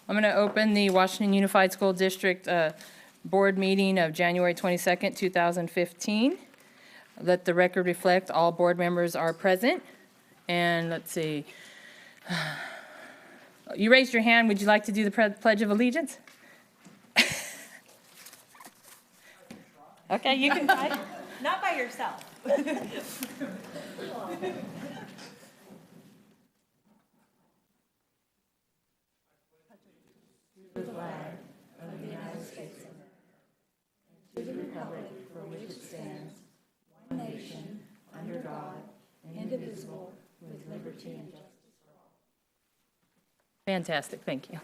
I'm going to open the Washington Unified School District Board meeting of January 22nd, 2015. Let the record reflect all board members are present. And let's see. You raised your hand. Would you like to do the Pledge of Allegiance? Okay, you can try. Not by yourself. The flag of the United States of America, and to the republic for which it stands, one nation, under God, indivisible, with liberty and justice for all. Fantastic, thank you.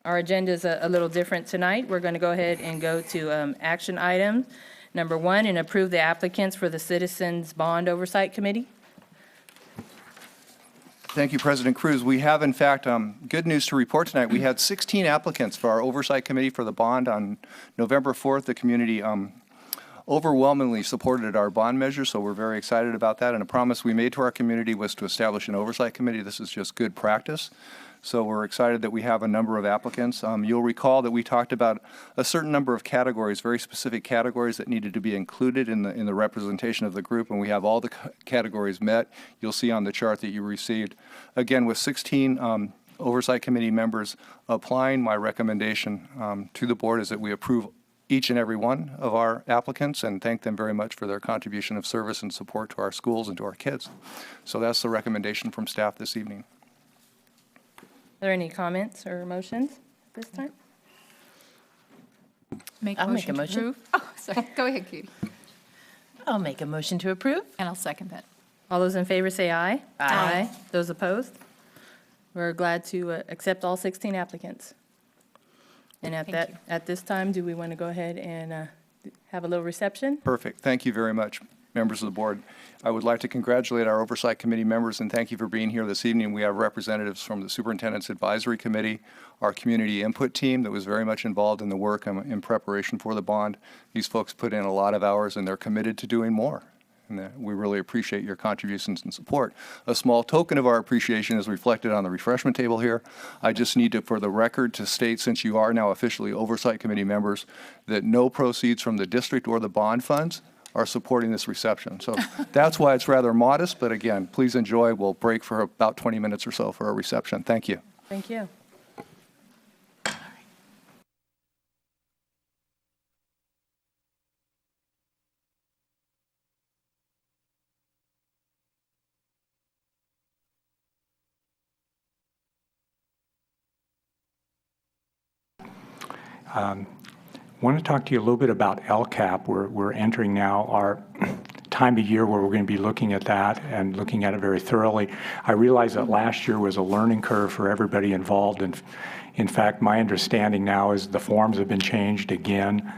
Our agenda is a little different tonight. We're going to go ahead and go to action item number 1 and approve the applicants for the Citizens Bond Oversight Committee. Thank you, President Cruz. We have, in fact, good news to report tonight. We had 16 applicants for our Oversight Committee for the bond. On November 4th, the community overwhelmingly supported our bond measure, so we're very excited about that. And a promise we made to our community was to establish an Oversight Committee. This is just good practice. So we're excited that we have a number of applicants. You'll recall that we talked about a certain number of categories, very specific categories that needed to be included in the representation of the group, and we have all the categories met. You'll see on the chart that you received. Again, with 16 Oversight Committee members applying, my recommendation to the board is that we approve each and every one of our applicants and thank them very much for their contribution of service and support to our schools and to our kids. So that's the recommendation from staff this evening. Are there any comments or motions at this time? I'll make a motion. Approve. Oh, sorry. Go ahead, Katie. I'll make a motion to approve. And I'll second that. All those in favor say aye. Aye. Those opposed? We're glad to accept all 16 applicants. And at this time, do we want to go ahead and have a little reception? Perfect. Thank you very much, members of the board. I would like to congratulate our Oversight Committee members and thank you for being here this evening. We have representatives from the Superintendent's Advisory Committee, our community input team that was very much involved in the work in preparation for the bond. These folks put in a lot of hours and they're committed to doing more. And we really appreciate your contributions and support. A small token of our appreciation is reflected on the refreshment table here. I just need to, for the record, to state, since you are now officially Oversight Committee members, that no proceeds from the district or the bond funds are supporting this reception. So that's why it's rather modest, but again, please enjoy. We'll break for about 20 minutes or so for a reception. Thank you. Thank you. I want to talk to you a little bit about LCAP. We're entering now our time of year where we're going to be looking at that and looking at it very thoroughly. I realize that last year was a learning curve for everybody involved. And in fact, my understanding now is the forms have been changed again,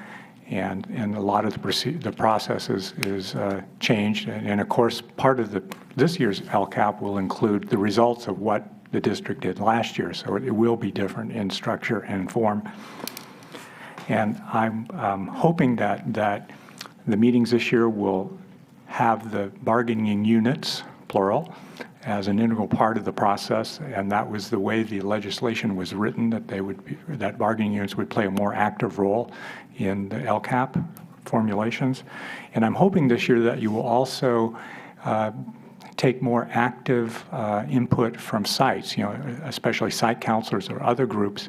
and a lot of the process is changed. And of course, part of this year's LCAP will include the results of what the district did last year. So it will be different in structure and form. And I'm hoping that the meetings this year will have the bargaining units, plural, as an integral part of the process. And that was the way the legislation was written, that bargaining units would play a more active role in the LCAP formulations. And I'm hoping this year that you will also take more active input from sites, especially site counselors or other groups.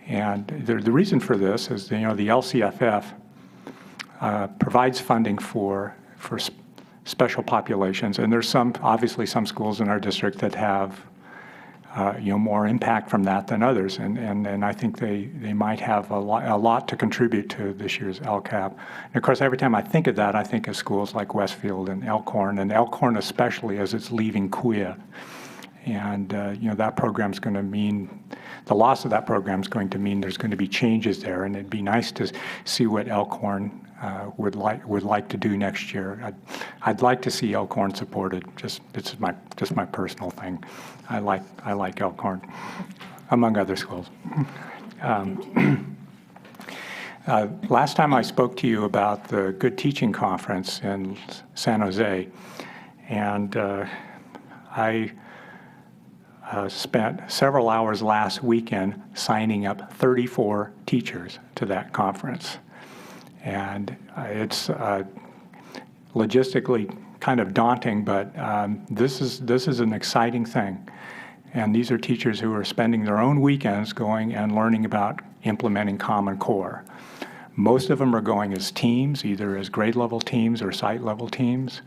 And the reason for this is, the LCFF provides funding for special populations, and there's obviously some schools in our district that have more impact from that than others, and I think they might have a lot to contribute to this year's LCAP. And of course, every time I think of that, I think of schools like Westfield and Elkhorn especially as it's leaving QUIA. And that program's going to mean, the loss of that program is going to mean there's going to be changes there, and it'd be nice to see what Elkhorn would like to do next year. I'd like to see Elkhorn supported. It's just my personal thing. I like Elkhorn, among other schools. Last time I spoke to you about the Good Teaching Conference in San Jose, and spent several hours last weekend signing up 34 teachers to that conference. And it's logistically kind of daunting, but this is an exciting thing. And these are teachers who are spending their own weekends going and learning about implementing Common Core. Most of them are going as teams, either as grade level teams or site level teams,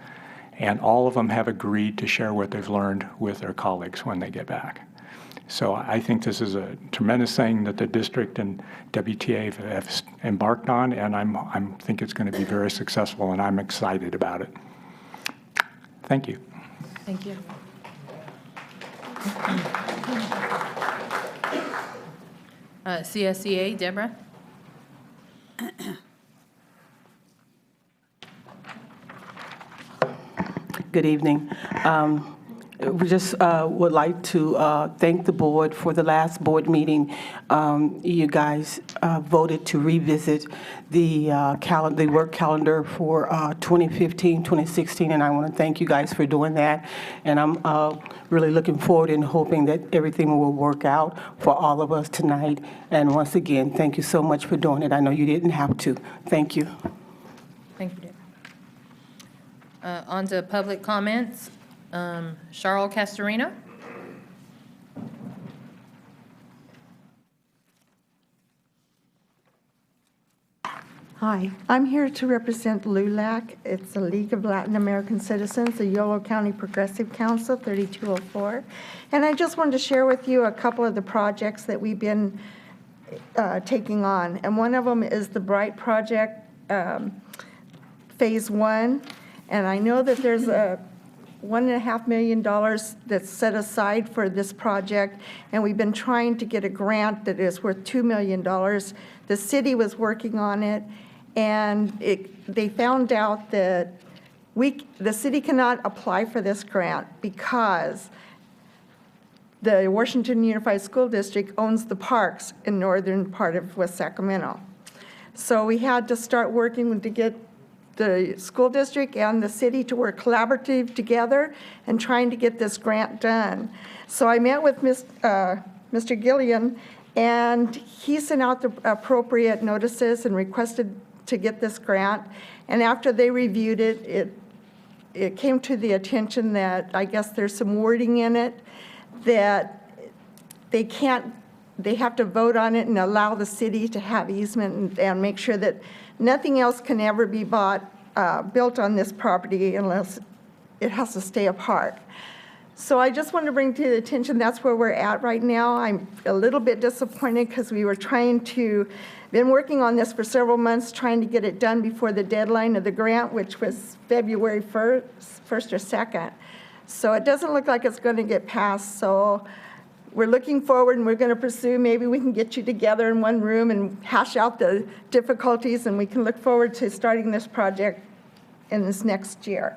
and all of them have agreed to share what they've learned with their colleagues when they get back. So I think this is a tremendous thing that the district and WTA have embarked on, and I think it's going to be very successful, and I'm excited about it. Thank you. Thank you. CSEA, Deborah? Good evening. We just would like to thank the board for the last board meeting. You guys voted to revisit the work calendar for 2015, 2016, and I want to thank you guys for doing that. And I'm really looking forward and hoping that everything will work out for all of us tonight. And once again, thank you so much for doing it. I know you didn't have to. Thank you. Thank you, Deborah. On to public comments. Charles Castorina. Hi, I'm here to represent LULAC. It's the League of Latin American Citizens, the Yolo County Progressive Council, 3204. And I just wanted to share with you a couple of the projects that we've been taking on. And one of them is the Bright Project, Phase 1. And I know that there's a $1.5 million that's set aside for this project, and we've been trying to get a grant that is worth $2 million. The city was working on it, and they found out that the city cannot apply for this grant because the Washington Unified School District owns the parks in northern part of West Sacramento. So we had to start working to get the school district and the city to work collaborative together and trying to get this grant done. So I met with Mr. Gillian, and he sent out the appropriate notices and requested to get this grant. And after they reviewed it, it came to the attention that I guess there's some wording in it that they have to vote on it and allow the city to have easement and make sure that nothing else can ever be built on this property unless it has to stay apart. So I just want to bring to the attention that's where we're at right now. I'm a little bit disappointed because we were been working on this for several months, trying to get it done before the deadline of the grant, which was February 1st or 2nd. So it doesn't look like it's going to get passed. So we're looking forward, and we're going to pursue, maybe we can get you together in one room and hash out the difficulties, and we can look forward to starting this project in this next year.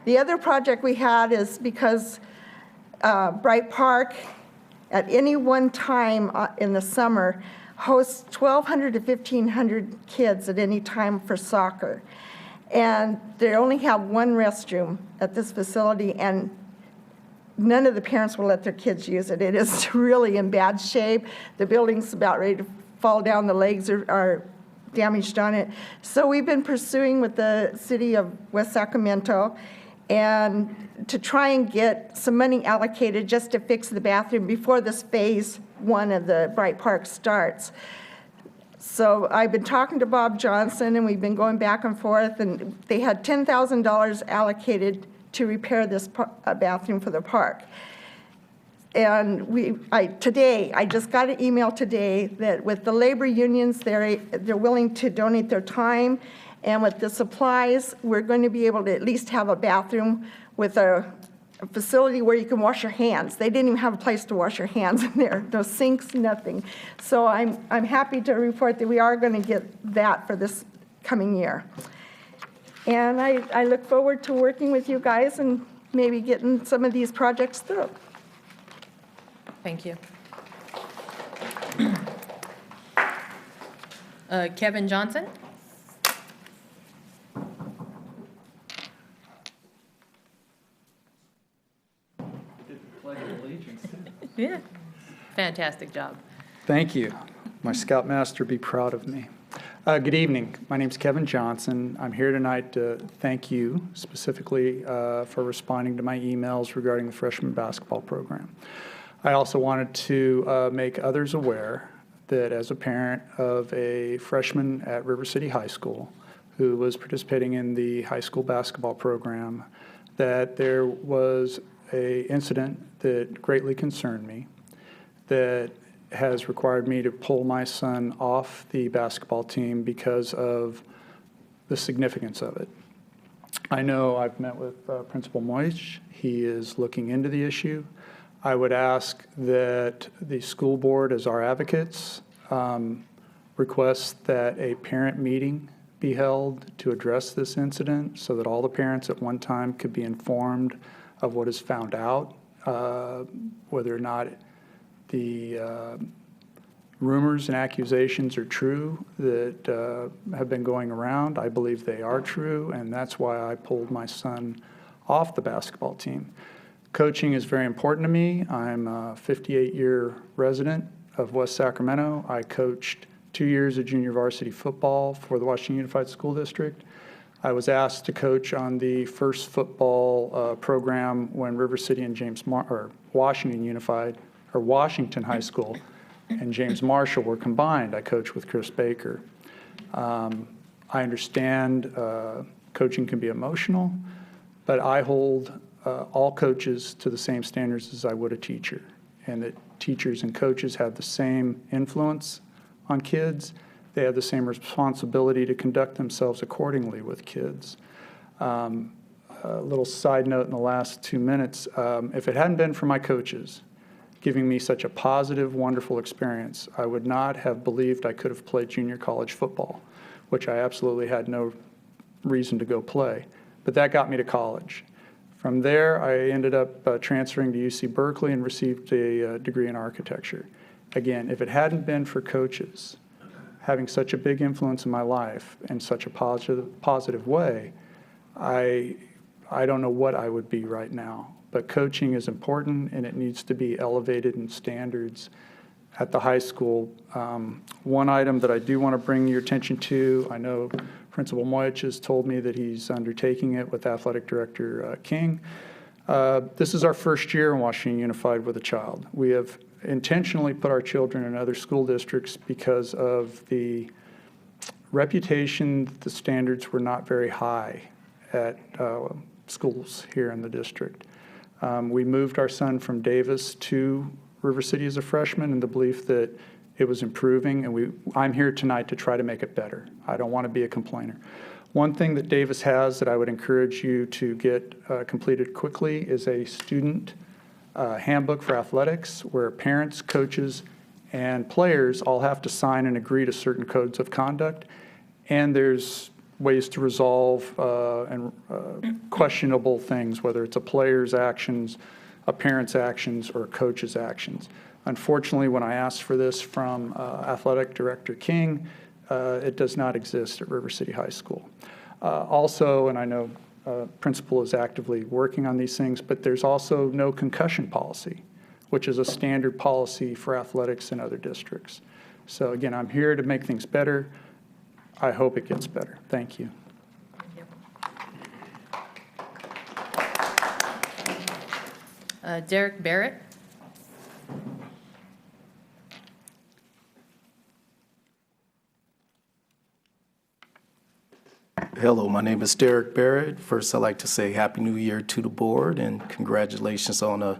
The other project we had is because Bright Park, at any one time in the summer, hosts 1,200 to 1,500 kids at any time for soccer. And they only have one restroom at this facility, and none of the parents will let their kids use it. It is really in bad shape. The building's about ready to fall down. The legs are damaged on it. So we've been pursuing with the city of West Sacramento and to try and get some money allocated just to fix the bathroom before this phase 1 of the Bright Park starts. So I've been talking to Bob Johnson, and we've been going back and forth, and they had $10,000 allocated to repair this bathroom for the park. And I just got an email today that with the labor unions, they're willing to donate their time, and with the supplies, we're going to be able to at least have a bathroom with a facility where you can wash your hands. They didn't even have a place to wash your hands in there. No sinks, nothing. So I'm happy to report that we are going to get that for this coming year. And I look forward to working with you guys and maybe getting some of these projects through. Thank you. Kevin Johnson? Pledge of allegiance. Yeah. Fantastic job. Thank you. My Scoutmaster be proud of me. Good evening. My name's Kevin Johnson. I'm here tonight to thank you specifically for responding to my emails regarding the freshman basketball program. I also wanted to make others aware that as a parent of a freshman at River City High School who was participating in the high school basketball program, that there was an incident that greatly concerned me, that has required me to pull my son off the basketball team because of the significance of it. I know I've met with Principal Moish. He is looking into the issue. I would ask that the school board, as our advocates, request that a parent meeting be held to address this incident so that all the parents at one time could be informed of what is found out, whether or not the rumors and accusations are true that have been going around. I believe they are true, and that's why I pulled my son off the basketball team. Coaching is very important to me. I'm a 58-year resident of West Sacramento. I coached 2 years of junior varsity football for the Washington Unified School District. I was asked to coach on the first football program when River City and Washington High School and James Marshall were combined. I coached with Chris Baker. I understand coaching can be emotional, but I hold all coaches to the same standards as I would a teacher, and that teachers and coaches have the same influence on kids. They have the same responsibility to conduct themselves accordingly with kids. A little side note in the last 2 minutes, if it hadn't been for my coaches giving me such a positive, wonderful experience, I would not have believed I could have played junior college football, which I absolutely had no reason to go play. But that got me to college. From there, I ended up transferring to UC Berkeley and received a degree in architecture. Again, if it hadn't been for coaches having such a big influence in my life in such a positive way, I don't know what I would be right now. But coaching is important, and it needs to be elevated in standards at the high school. One item that I do want to bring your attention to, I know Principal Moich has told me that he's undertaking it with Athletic Director King. This is our first year in Washington Unified with a child. We have intentionally put our children in other school districts because of the reputation that the standards were not very high at schools here in the district. We moved our son from Davis to River City as a freshman in the belief that it was improving, and I'm here tonight to try to make it better. I don't want to be a complainer. One thing that Davis has that I would encourage you to get completed quickly is a student handbook for athletics where parents, coaches, and players all have to sign and agree to certain codes of conduct, and there's ways to resolve questionable things, whether it's a player's actions, a parent's actions, or a coach's actions. Unfortunately, when I asked for this from Athletic Director King, it does not exist at River City High School. Also, and I know principal is actively working on these things, but there's also no concussion policy, which is a standard policy for athletics in other districts. So again, I'm here to make things better. I hope it gets better. Thank you. Derek Barrett. Hello, my name is Derek Barrett. First, I'd like to say Happy New Year to the board and congratulations on a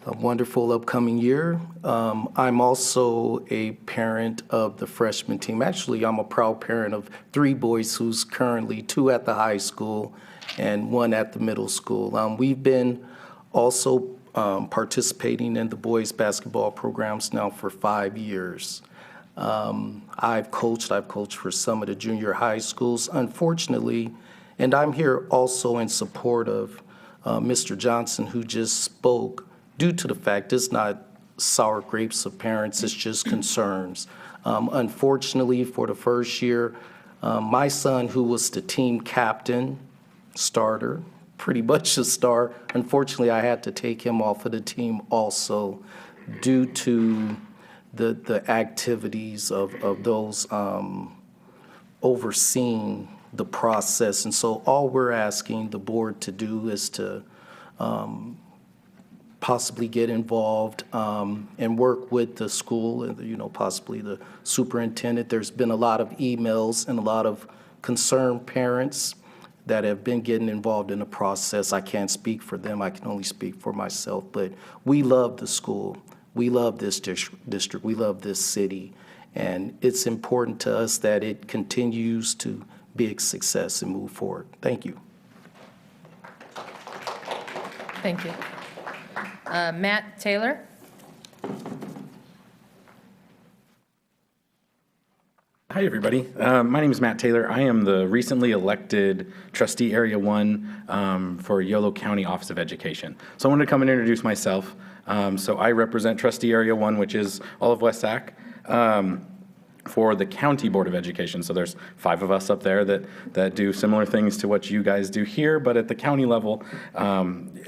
wonderful upcoming year. I'm also a parent of the freshman team. Actually, I'm a proud parent of 3 boys who's currently 2 at the high school and 1 at the middle school. We've been also participating in the boys basketball programs now for 5 years. I've coached for some of the junior high schools, unfortunately, and I'm here also in support of Mr. Johnson, who just spoke, due to the fact it's not sour grapes of parents, it's just concerns. Unfortunately, for the first year, my son, who was the team captain, starter, pretty much a star, unfortunately, I had to take him off of the team also due to the activities of those overseeing the process. And so all we're asking the board to do is to possibly get involved and work with the school and, possibly the superintendent. There's been a lot of emails and a lot of concerned parents that have been getting involved in the process. I can't speak for them. I can only speak for myself. But we love the school. We love this district. We love this city. And it's important to us that it continues to be a success and move forward. Thank you. Thank you. Matt Taylor? Hi, everybody. My name is Matt Taylor. I am the recently elected trustee Area 1 for Yolo County Office of Education. So I wanted to come and introduce myself. So I represent trustee Area 1, which is all of West Sac, for the County Board of Education. So there's 5 of us up there that do similar things to what you guys do here, but at the county level.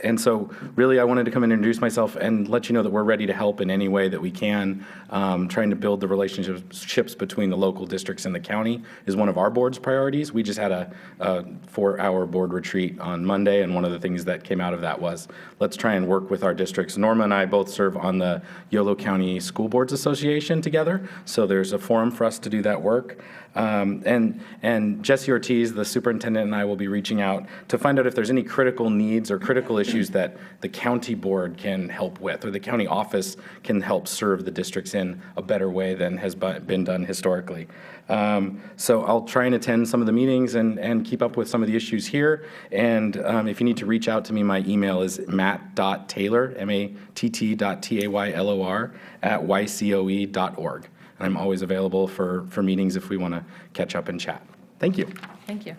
And so really I wanted to come and introduce myself and let you know that we're ready to help in any way that we can. Trying to build the relationships between the local districts and the county is one of our board's priorities. We just had a 4-hour board retreat on Monday, and one of the things that came out of that was let's try and work with our districts. Norma and I both serve on the Yolo County School Boards Association together, so there's a forum for us to do that work. And Jesse Ortiz, the superintendent, and I will be reaching out to find out if there's any critical needs or critical issues that the county board can help with, or the county office can help serve the districts in a better way than has been done historically. So I'll try and attend some of the meetings and keep up with some of the issues here. And if you need to reach out to me, my email is matt.taylor, matt.taylor, @ycoe.org. And I'm always available for meetings if we want to catch up and chat. Thank you. Thank you.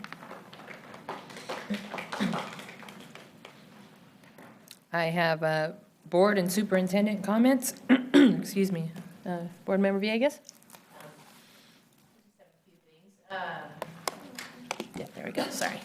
I have board and superintendent comments. Excuse me. Board Member Villegas? Yeah, there we go, sorry.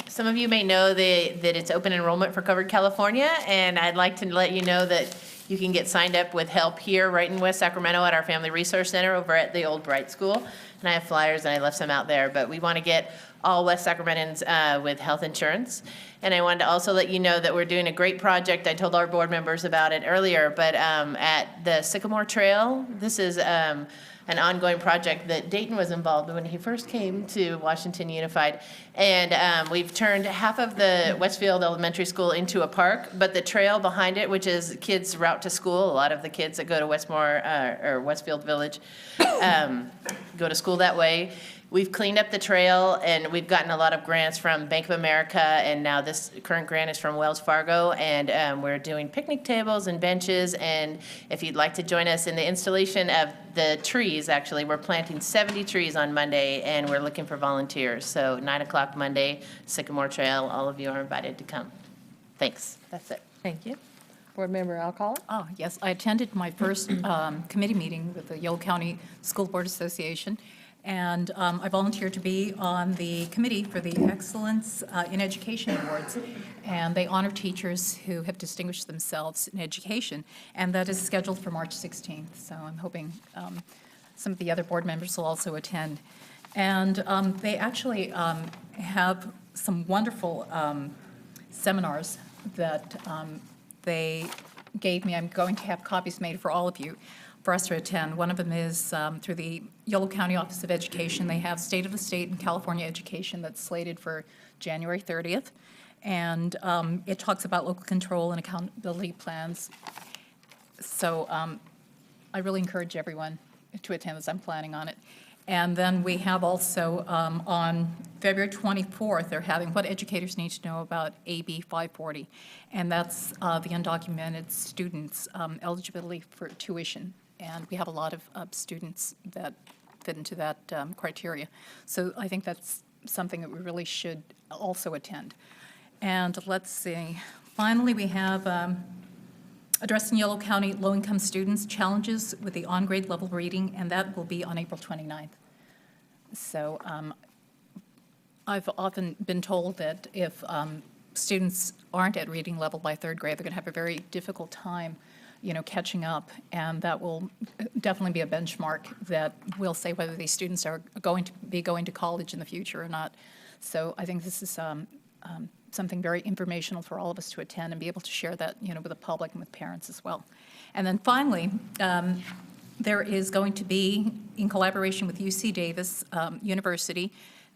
Some of you may know that it's open enrollment for Covered California, and I'd like to let you know that you can get signed up with help here right in West Sacramento at our Family Resource Center over at the old Bright School. And I have flyers and I left some out there, but we want to get all West Sacramentans with health insurance. And I wanted to also let you know that we're doing a great project. I told our board members about it earlier, but at the Sycamore Trail, this is an ongoing project that Dayton was involved in when he first came to Washington Unified. And we've turned half of the Westfield Elementary School into a park, but the trail behind it, which is kids' route to school, a lot of the kids that go to Westmore or Westfield Village go to school that way. We've cleaned up the trail, and we've gotten a lot of grants from Bank of America, and now this current grant is from Wells Fargo, and we're doing picnic tables and benches, and if you'd like to join us in the installation of the trees, actually, we're planting 70 trees on Monday, and we're looking for volunteers. So 9 o'clock Monday, Sycamore Trail, all of you are invited to come. Thanks, that's it. Thank you. Board Member Alcala? Oh, yes, I attended my first committee meeting with the Yolo County School Board Association, and I volunteered to be on the committee for the Excellence in Education Awards, and they honor teachers who have distinguished themselves in education, and that is scheduled for March 16th, so I'm hoping some of the other board members will also attend. And they actually have some wonderful seminars that they gave me. I'm going to have copies made for all of you for us to attend. One of them is through the Yolo County Office of Education. They have State of the State in California Education that's slated for January 30th. And it talks about local control and accountability plans. So I really encourage everyone to attend this. I'm planning on it. And then we have also on February 24th, they're having What Educators Need to Know About AB 540. And that's the undocumented students' eligibility for tuition. And we have a lot of students that fit into that criteria. So I think that's something that we really should also attend. And let's see. Finally, we have Addressing Yolo County Low-Income Students Challenges with the On-Grade Level Reading, and that will be on April 29th. So I've often been told that if students aren't at reading level by third grade, they're going to have a very difficult time, catching up. And that will definitely be a benchmark that will say whether these students are going to be going to college in the future or not. So I think this is something very informational for all of us to attend and be able to share that, with the public and with parents as well. And then finally, there is going to be, in collaboration with UC Davis University,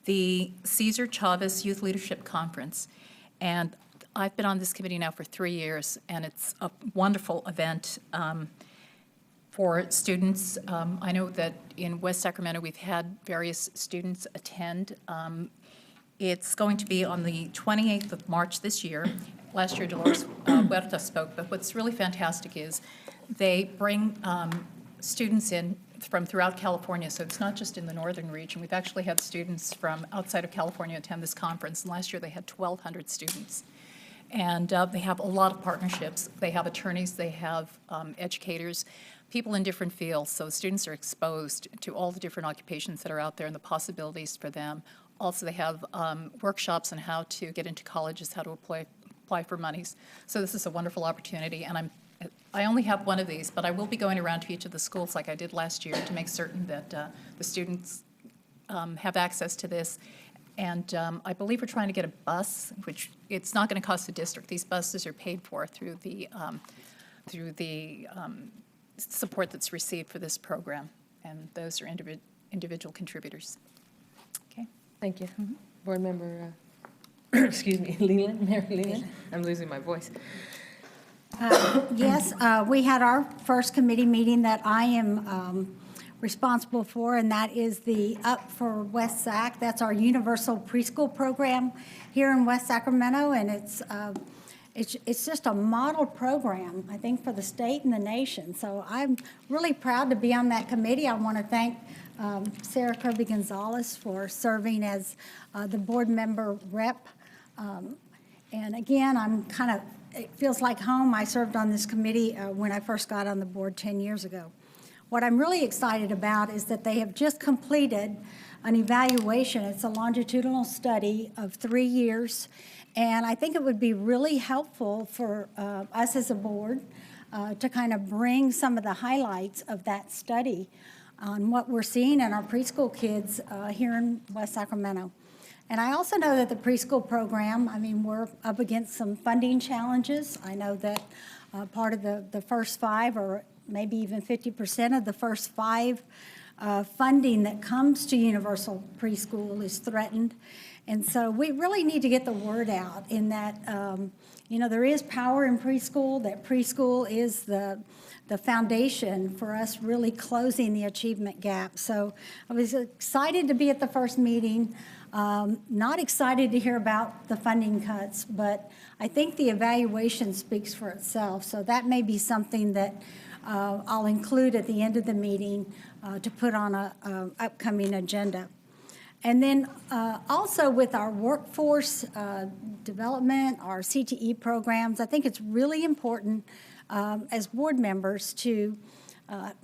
the Cesar Chavez Youth Leadership Conference. And I've been on this committee now for 3 years, and it's a wonderful event for students. I know that in West Sacramento, we've had various students attend. It's going to be on the 28th of March this year. Last year, Dolores Huerta spoke, but what's really fantastic is they bring students in from throughout California, so it's not just in the northern region. We've actually had students from outside of California attend this conference, and last year they had 1,200 students. And they have a lot of partnerships. They have attorneys, they have educators, people in different fields, so students are exposed to all the different occupations that are out there and the possibilities for them. Also, they have workshops on how to get into colleges, how to apply for monies. So this is a wonderful opportunity, and I only have one of these, but I will be going around to each of the schools like I did last year to make certain that the students have access to this. And I believe we're trying to get a bus, which it's not going to cost the district. These buses are paid for through the support that's received for this program, and those are individual contributors. Okay. Thank you. Board Member, excuse me, Leland, Mary Leland. I'm losing my voice. Yes, we had our first committee meeting that I am responsible for, and that is the Up for West Sac. That's our universal preschool program here in West Sacramento, and it's just a model program, I think, for the state and the nation. So I'm really proud to be on that committee. I want to thank Sarah Kirby-Gonzalez for serving as the board member rep. And again, it feels like home. I served on this committee when I first got on the board 10 years ago. What I'm really excited about is that they have just completed an evaluation. It's a longitudinal study of 3 years, and I think it would be really helpful for us as a board to kind of bring some of the highlights of that study on what we're seeing in our preschool kids here in West Sacramento. And I also know that the preschool program, we're up against some funding challenges. I know that part of the first 5, or maybe even 50% of the first 5 funding that comes to universal preschool is threatened. And so we really need to get the word out in that, there is power in preschool, that preschool is the foundation for us really closing the achievement gap. So I was excited to be at the first meeting. Not excited to hear about the funding cuts, but I think the evaluation speaks for itself. So that may be something that I'll include at the end of the meeting to put on a upcoming agenda. And then also with our workforce development, our CTE programs, I think it's really important as board members to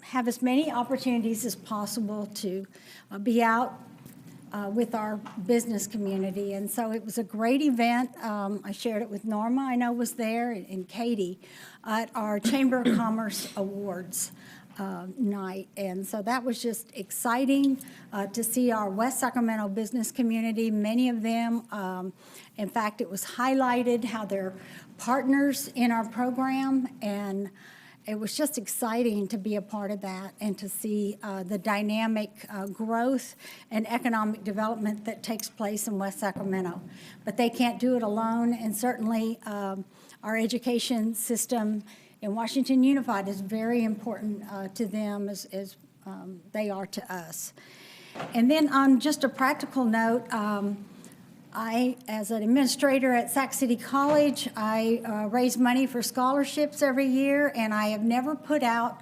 have as many opportunities as possible to be out with our business community. And so it was a great event. I shared it with Norma, I know was there, and Katie at our Chamber of Commerce Awards night. And so that was just exciting to see our West Sacramento business community, many of them. In fact, it was highlighted how they're partners in our program, and it was just exciting to be a part of that and to see the dynamic growth and economic development that takes place in West Sacramento. But they can't do it alone, and certainly our education system in Washington Unified is very important to them as they are to us. And then on just a practical note, I, as an administrator at Sac City College, I raise money for scholarships every year, and I have never put out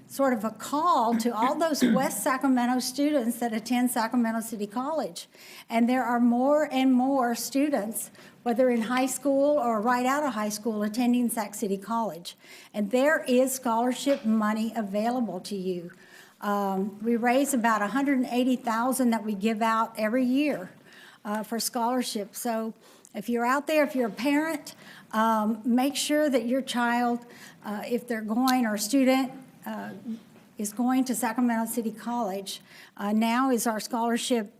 sort of a call to all those West Sacramento students that attend Sacramento City College. And there are more and more students, whether in high school or right out of high school, attending Sac City College. And there is scholarship money available to you. We raise about $180,000 that we give out every year for scholarships. So if you're out there, if you're a parent, make sure that your child, if they're going, or a student is going to Sacramento City College, now is our scholarship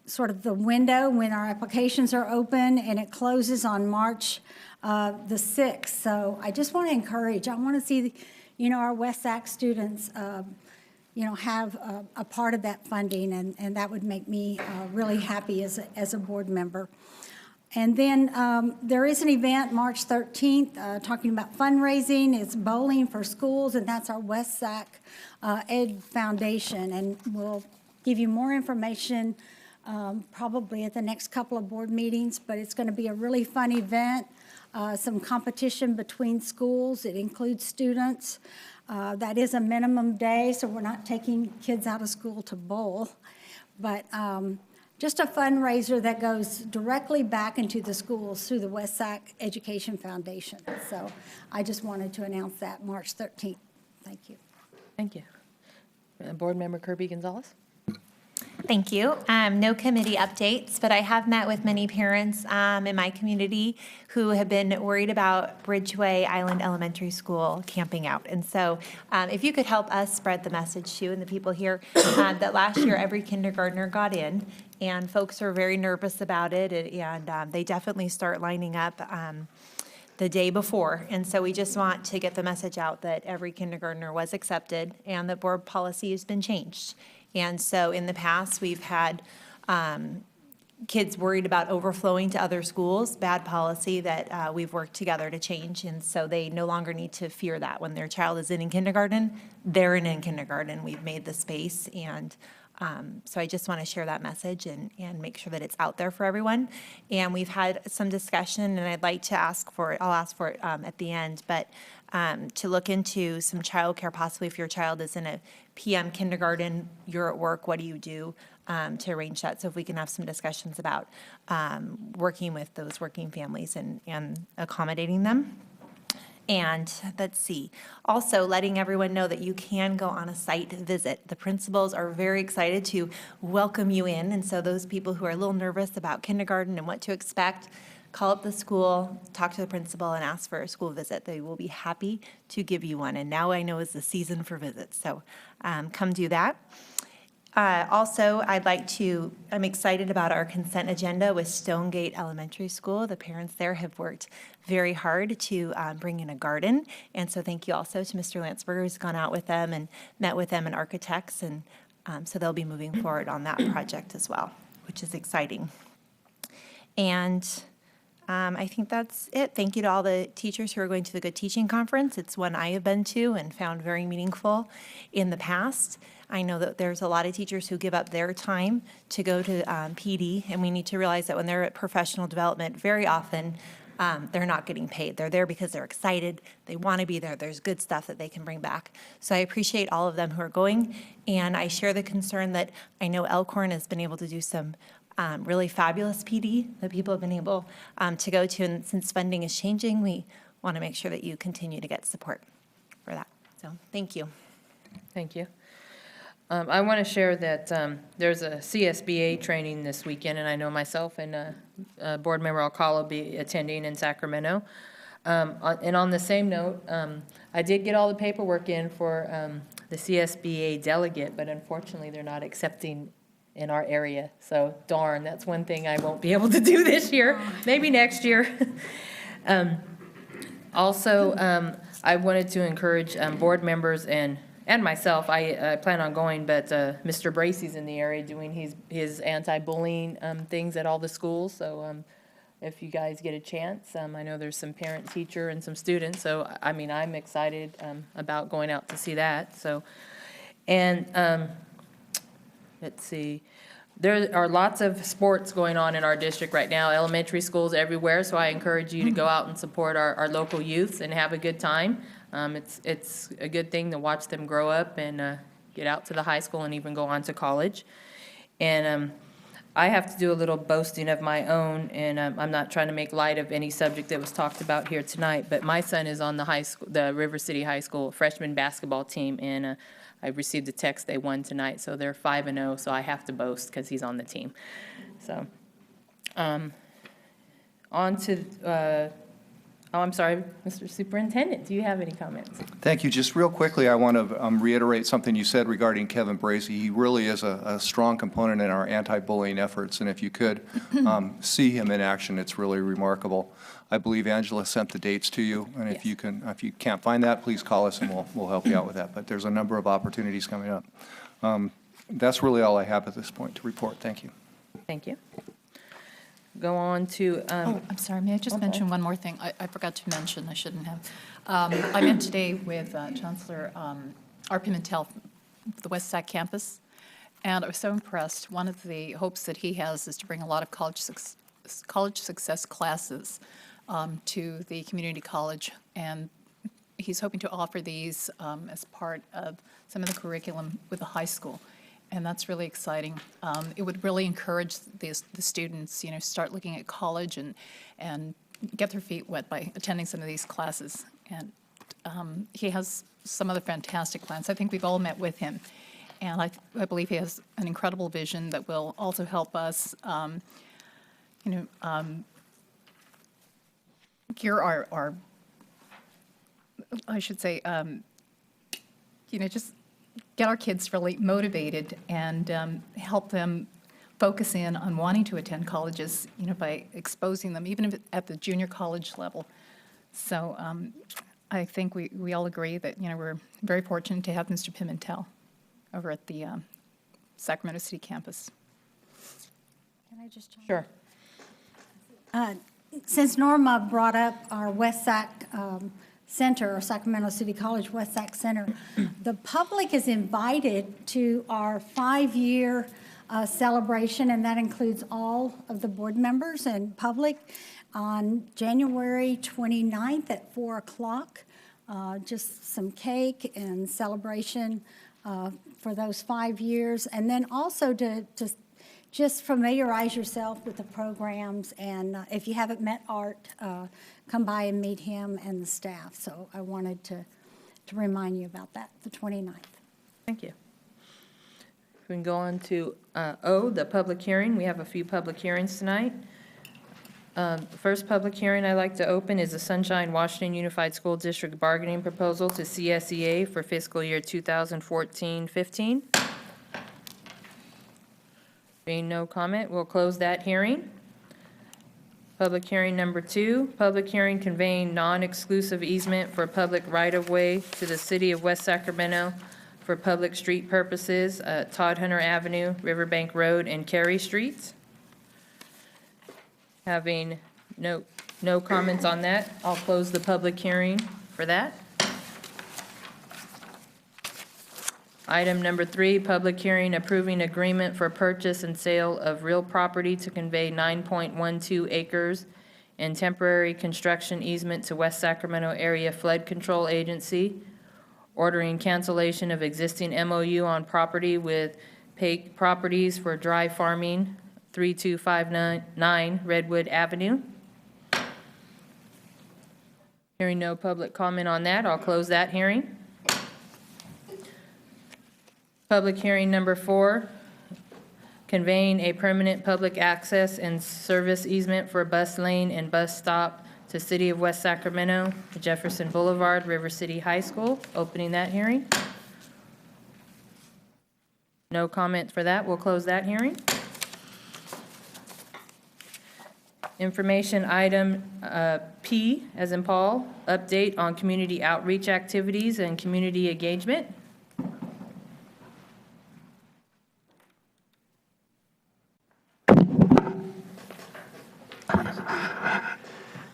sort of the window when our applications are open, and it closes on March the 6th. So I just want to encourage, I want to see, our West Sac students, have a part of that funding, and that would make me really happy as a board member. And then there is an event March 13th talking about fundraising. It's bowling for schools, and that's our West Sac Ed Foundation. And we'll give you more information probably at the next couple of board meetings, but it's going to be a really fun event, some competition between schools. It includes students. That is a minimum day, so we're not taking kids out of school to bowl. But just a fundraiser that goes directly back into the schools through the West Sac Education Foundation. So I just wanted to announce that March 13th. Thank you. Thank you. Board Member Kirby Gonzalez? Thank you. No committee updates, but I have met with many parents in my community who have been worried about Bridgeway Island Elementary School camping out. And so if you could help us spread the message too, and the people here, that last year every kindergartner got in, and folks are very nervous about it, and they definitely start lining up the day before. And so we just want to get the message out that every kindergartner was accepted and that board policy has been changed. And so in the past, we've had kids worried about overflowing to other schools, bad policy that we've worked together to change. And so they no longer need to fear that. When their child is in kindergarten, they're in kindergarten. We've made the space. And so I just want to share that message and make sure that it's out there for everyone. And we've had some discussion, and I'd like to ask for it, I'll ask for it at the end, but to look into some childcare, possibly if your child is in a PM kindergarten, you're at work, what do you do to arrange that? So if we can have some discussions about working with those working families and accommodating them. And let's see, also letting everyone know that you can go on a site visit. The principals are very excited to welcome you in. And so those people who are a little nervous about kindergarten and what to expect, call up the school, talk to the principal, and ask for a school visit. They will be happy to give you one. And now I know is the season for visits. So come do that. Also, I'm excited about our consent agenda with Stonegate Elementary School. The parents there have worked very hard to bring in a garden. And so thank you also to Mr. Landsberger, who's gone out with them and met with them and architects. And so they'll be moving forward on that project as well, which is exciting. And I think that's it. Thank you to all the teachers who are going to the Good Teaching Conference. It's one I have been to and found very meaningful in the past. I know that there's a lot of teachers who give up their time to go to PD, and we need to realize that when they're at professional development, very often they're not getting paid. They're there because they're excited. They want to be there. There's good stuff that they can bring back. So I appreciate all of them who are going, and I share the concern that I know Elkhorn has been able to do some really fabulous PD that people have been able to go to. And since funding is changing, we want to make sure that you continue to get support for that. So thank you. Thank you. I want to share that there's a CSBA training this weekend, and I know myself and Board Member Alcala will be attending in Sacramento. And on the same note, I did get all the paperwork in for the CSBA delegate, but unfortunately they're not accepting in our area. So darn, that's one thing I won't be able to do this year, maybe next year. Also, I wanted to encourage board members and myself. I plan on going, but Mr. Bracey's in the area doing his anti-bullying things at all the schools. So if you guys get a chance, I know there's some parent, teacher, and some students. So I mean, I'm excited about going out to see that. So, and let's see. There are lots of sports going on in our district right now, elementary schools everywhere, so I encourage you to go out and support our local youths and have a good time. It's a good thing to watch them grow up and get out to the high school and even go on to college. And I have to do a little boasting of my own, and I'm not trying to make light of any subject that was talked about here tonight, but my son is on the River City High School freshman basketball team, and I received a text they won tonight, so they're 5-0, so I have to boast because he's on the team. So, on to, I'm sorry, Mr. Superintendent, do you have any comments? Thank you. Just real quickly, I want to reiterate something you said regarding Kevin Bracy. He really is a strong component in our anti-bullying efforts, and if you could see him in action, it's really remarkable. I believe Angela sent the dates to you, and if you can't find that, please call us and we'll help you out with that. But there's a number of opportunities coming up. That's really all I have at this point to report. Thank you. Thank you. Go on to, Oh, I'm sorry, may I just mention one more thing? I forgot to mention, I shouldn't have. I met today with Chancellor R. Pimentel, the West Sac campus, and I was so impressed. One of the hopes that he has is to bring a lot of college success classes to the community college, and he's hoping to offer these as part of some of the curriculum with the high school. And that's really exciting. It would really encourage the students, start looking at college and get their feet wet by attending some of these classes. And he has some other fantastic plans. I think we've all met with him. And I believe he has an incredible vision that will also help us, gear our I should say, just get our kids really motivated and help them focus in on wanting to attend colleges, by exposing them, even if at the junior college level. So I think we all agree that, we're very fortunate to have Mr. Pimentel over at the Sacramento City campus. Can I just chime in? sure. Since Norma brought up our West Sac Center, or Sacramento City College West Sac Center, the public is invited to our 5-year celebration, and that includes all of the board members and public, on January 29th at 4 o'clock. Just some cake and celebration for those 5 years, and then also to just familiarize yourself with the programs, and if you haven't met Art, come by and meet him and the staff. So I wanted to remind you about that, the 29th. Thank you. We can go on to O, the public hearing. We have a few public hearings tonight. The first public hearing I'd like to open is the Sunshine Washington Unified School District bargaining proposal to CSEA for fiscal year 2014-15. Being no comment, we'll close that hearing. Public hearing number 2, public hearing conveying non-exclusive easement for public right-of-way to the city of West Sacramento for public street purposes, Todd Hunter Avenue, Riverbank Road, and Carey Streets. Having no comments on that, I'll close the public hearing for that. Item number 3, public hearing approving agreement for purchase and sale of real property to convey 9.12 acres and temporary construction easement to West Sacramento Area Flood Control Agency, ordering cancellation of existing MOU on property with Pake Properties for dry farming, 3259 Redwood Avenue. Hearing no public comment on that, I'll close that hearing. Public hearing number 4, conveying a permanent public access and service easement for bus lane and bus stop to City of West Sacramento, Jefferson Boulevard, River City High School. Opening that hearing. No comment for that. We'll close that hearing. Information item P, as in Paul, update on community outreach activities and community engagement.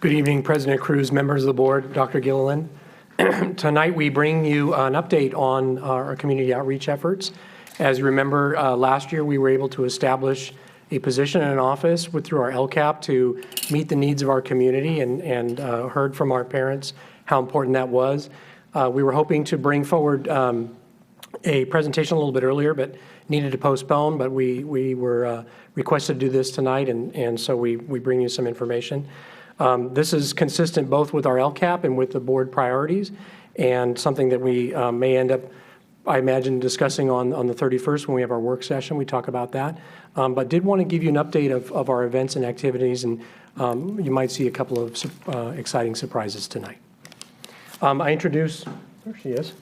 Good evening, President Cruz, members of the board, Dr. Gilliland. Tonight, we bring you an update on our community outreach efforts. As you remember, last year, we were able to establish a position in an office through our LCAP to meet the needs of our community, and heard from our parents how important that was. We were hoping to bring forward a presentation a little bit earlier, but needed to postpone, but we were requested to do this tonight, and so we bring you some information. This is consistent both with our LCAP and with the board priorities, and something that we may end up I imagine, discussing on the 31st when we have our work session. We talk about that. But did want to give you an update of our events and activities, and you might see a couple of exciting surprises tonight. I introduce, there she is,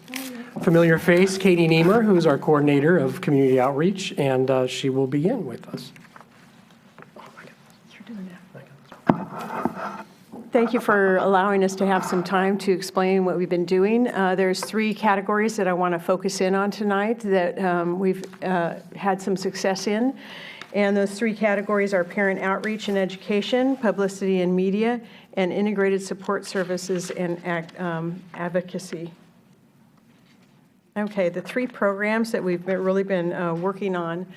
familiar face, Katie Niemer, who's our coordinator of community outreach, and she will begin with us. Thank you for allowing us to have some time to explain what we've been doing. There's 3 categories that I want to focus in on tonight that we've had some success in. And those 3 categories are parent outreach and education, publicity and media, and integrated support services and advocacy. Okay, the 3 programs that we've really been working on.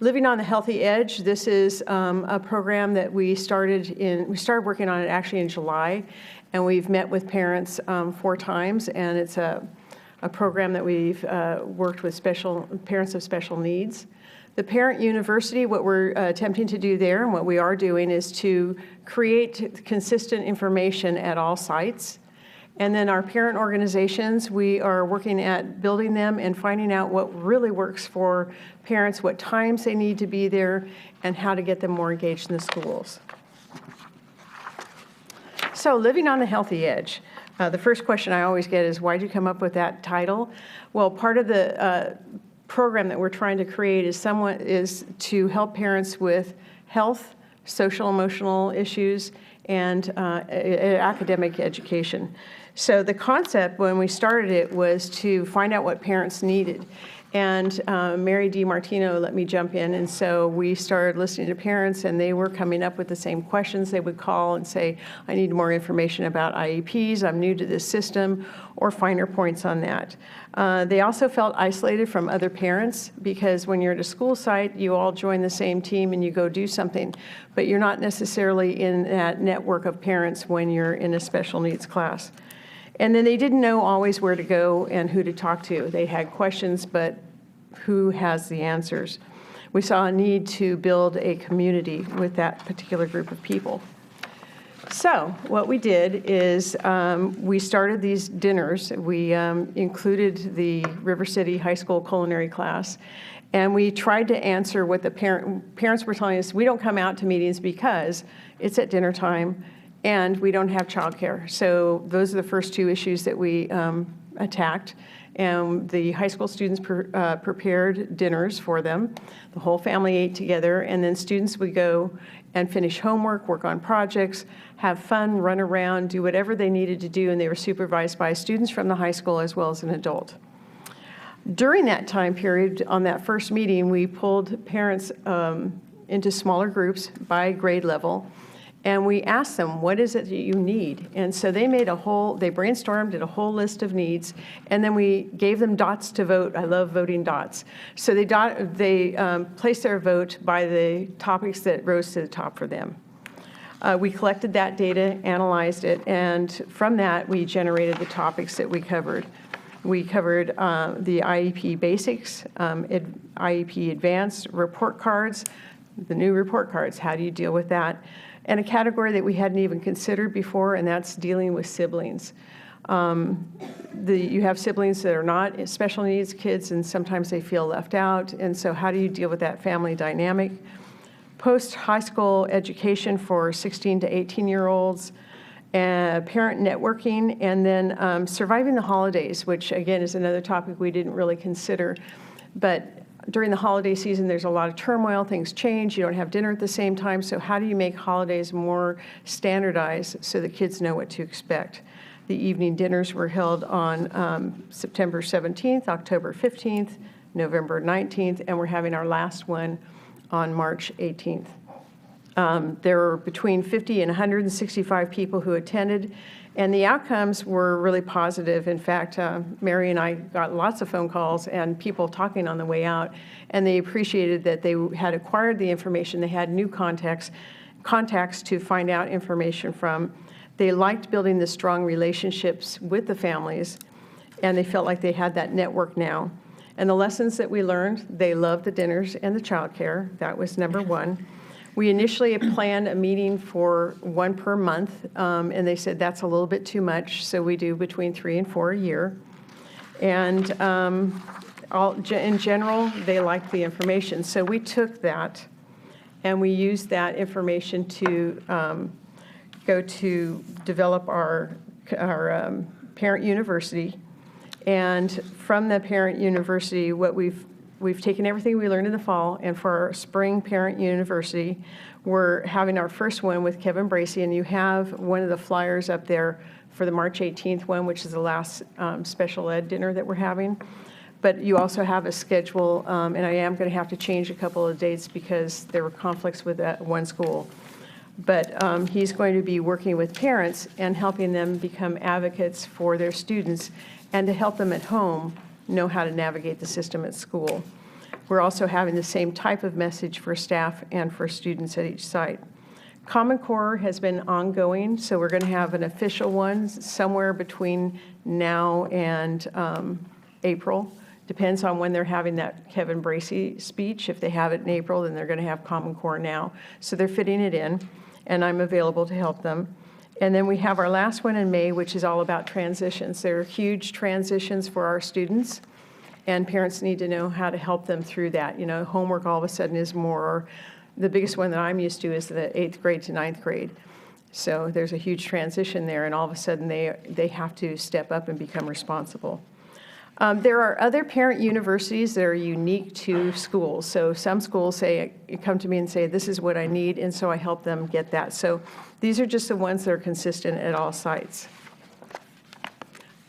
Living on the Healthy Edge, this is a program that we started working on it actually in July, and we've met with parents 4 times, and it's a program that we've worked with parents of special needs. The Parent University, what we're attempting to do there, and what we are doing, is to create consistent information at all sites. And then our parent organizations, we are working at building them and finding out what really works for parents, what times they need to be there, and how to get them more engaged in the schools. So, Living on the Healthy Edge. The first question I always get is, why did you come up with that title? Well, part of the program that we're trying to create is to help parents with health, social, emotional issues, and academic education. So the concept when we started it was to find out what parents needed. And Mary DiMartino let me jump in, and so we started listening to parents, and they were coming up with the same questions. They would call and say, I need more information about IEPs, I'm new to this system, or finer points on that. They also felt isolated from other parents, because when you're at a school site, you all join the same team and you go do something, but you're not necessarily in that network of parents when you're in a special needs class. And then they didn't know always where to go and who to talk to. They had questions, but who has the answers? We saw a need to build a community with that particular group of people. So what we did is we started these dinners. We included the River City High School culinary class, and we tried to answer what the parents were telling us. We don't come out to meetings because it's at dinner time, and we don't have childcare. So those are the first 2 issues that we attacked. And the high school students prepared dinners for them. The whole family ate together, and then students would go and finish homework, work on projects, have fun, run around, do whatever they needed to do, and they were supervised by students from the high school as well as an adult. During that time period, on that first meeting, we pulled parents into smaller groups by grade level, and we asked them, what is it that you need? And so they brainstormed, did a whole list of needs, and then we gave them dots to vote. I love voting dots. So they placed their vote by the topics that rose to the top for them. We collected that data, analyzed it, and from that, we generated the topics that we covered. We covered the IEP basics, IEP advanced, report cards, the new report cards, how do you deal with that? And a category that we hadn't even considered before, and that's dealing with siblings. You have siblings that are not special needs kids, and sometimes they feel left out, and so how do you deal with that family dynamic? Post-high school education for 16 to 18-year-olds, parent networking, and then surviving the holidays, which again is another topic we didn't really consider. But during the holiday season, there's a lot of turmoil, things change, you don't have dinner at the same time, so how do you make holidays more standardized so the kids know what to expect? The evening dinners were held on September 17th, October 15th, November 19th, and we're having our last one on March 18th. There were between 50 and 165 people who attended, and the outcomes were really positive. In fact, Mary and I got lots of phone calls and people talking on the way out, and they appreciated that they had acquired the information. They had new contacts to find out information from. They liked building the strong relationships with the families, and they felt like they had that network now. And the lessons that we learned, they loved the dinners and the childcare. That was number one. We initially planned a meeting for 1 per month, and they said that's a little bit too much, so we do between 3 and 4 a year. And in general, they liked the information. So we took that and we used that information to go to develop our parent university. And from the parent university, what we've taken everything we learned in the fall, and for our spring parent university, we're having our first one with Kevin Bracey, and you have one of the flyers up there for the March 18th one, which is the last special ed dinner that we're having. But you also have a schedule, and I am going to have to change a couple of dates because there were conflicts with that one school. But he's going to be working with parents and helping them become advocates for their students and to help them at home know how to navigate the system at school. We're also having the same type of message for staff and for students at each site. Common Core has been ongoing, so we're going to have an official one somewhere between now and April. Depends on when they're having that Kevin Bracey speech. If they have it in April, then they're going to have Common Core now. So they're fitting it in, and I'm available to help them. And then we have our last one in May, which is all about transitions. There are huge transitions for our students, and parents need to know how to help them through that. You know, homework all of a sudden is more, the biggest one that I'm used to is the 8th grade to 9th grade. So there's a huge transition there, and all of a sudden they have to step up and become responsible. There are other parent universities that are unique to schools. So some schools come to me and say, this is what I need, and so I help them get that. So these are just the ones that are consistent at all sites.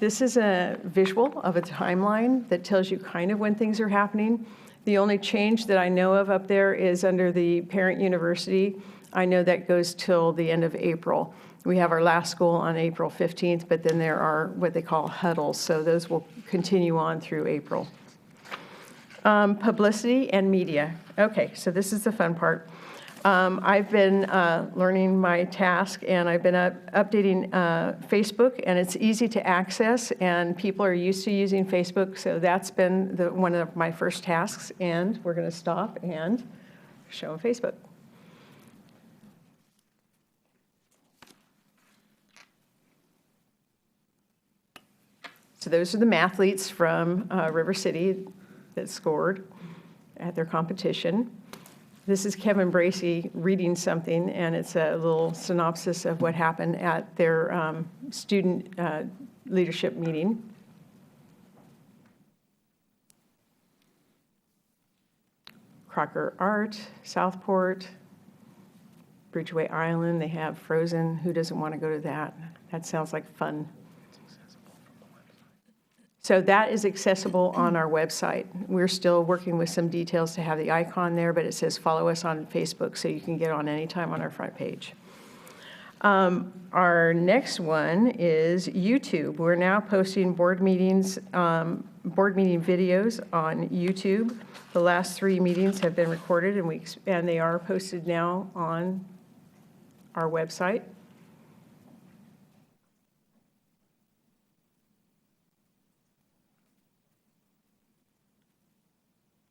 This is a visual of a timeline that tells you kind of when things are happening. The only change that I know of up there is under the parent university. I know that goes till the end of April. We have our last school on April 15th, but then there are what they call huddles, so those will continue on through April. Publicity and media. Okay, so this is the fun part. I've been learning my task, and I've been updating Facebook, and it's easy to access, and people are used to using Facebook, so that's been one of my first tasks, and we're going to stop and show Facebook. So those are the mathletes from River City that scored at their competition. This is Kevin Bracey reading something, and it's a little synopsis of what happened at their student leadership meeting. Crocker Art, Southport, Bridgeway Island, they have Frozen. Who doesn't want to go to that? That sounds like fun. So that is accessible on our website. We're still working with some details to have the icon there, but it says follow us on Facebook, so you can get on anytime on our front page. Our next one is YouTube. We're now posting board meeting videos on YouTube. The last 3 meetings have been recorded, and they are posted now on our website.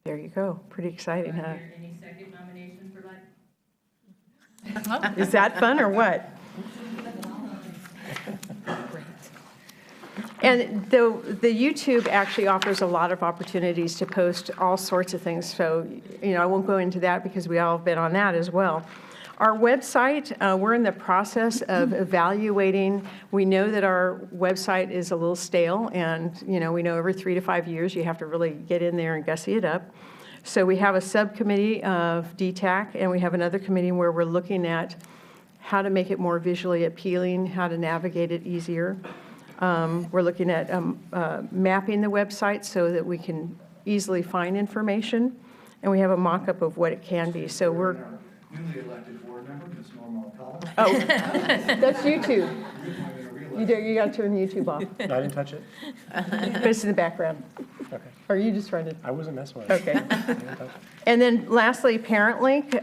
There you go. Pretty exciting, huh? Any second nomination for that? Is that fun or what? And the YouTube actually offers a lot of opportunities to post all sorts of things. So, you know, I won't go into that because we all have been on that as well. Our website, we're in the process of evaluating. We know that our website is a little stale, and you know, we know every 3 to 5 years you have to really get in there and gussy it up. So we have a subcommittee of DTAC, and we have another committee where we're looking at how to make it more visually appealing, how to navigate it easier. We're looking at mapping the website so that we can easily find information, and we have a mock-up of what it can be. So we're newly elected board member, Ms. Norma Alcala. Oh, that's YouTube. You got to turn YouTube off. I didn't touch it. But it's in the background. Okay. Or you just trying to? I wasn't messing with it. Okay. And then lastly, Parent Link.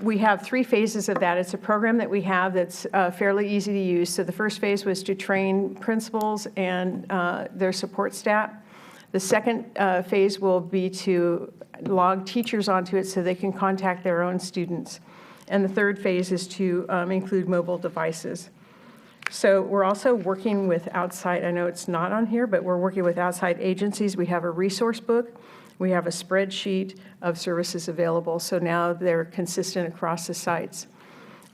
We have 3 phases of that. It's a program that we have that's fairly easy to use. So the first phase was to train principals and their support staff. The second phase will be to log teachers onto it so they can contact their own students. And the third phase is to include mobile devices. So we're also working with outside, I know it's not on here, but we're working with outside agencies. We have a resource book. We have a spreadsheet of services available. So now they're consistent across the sites.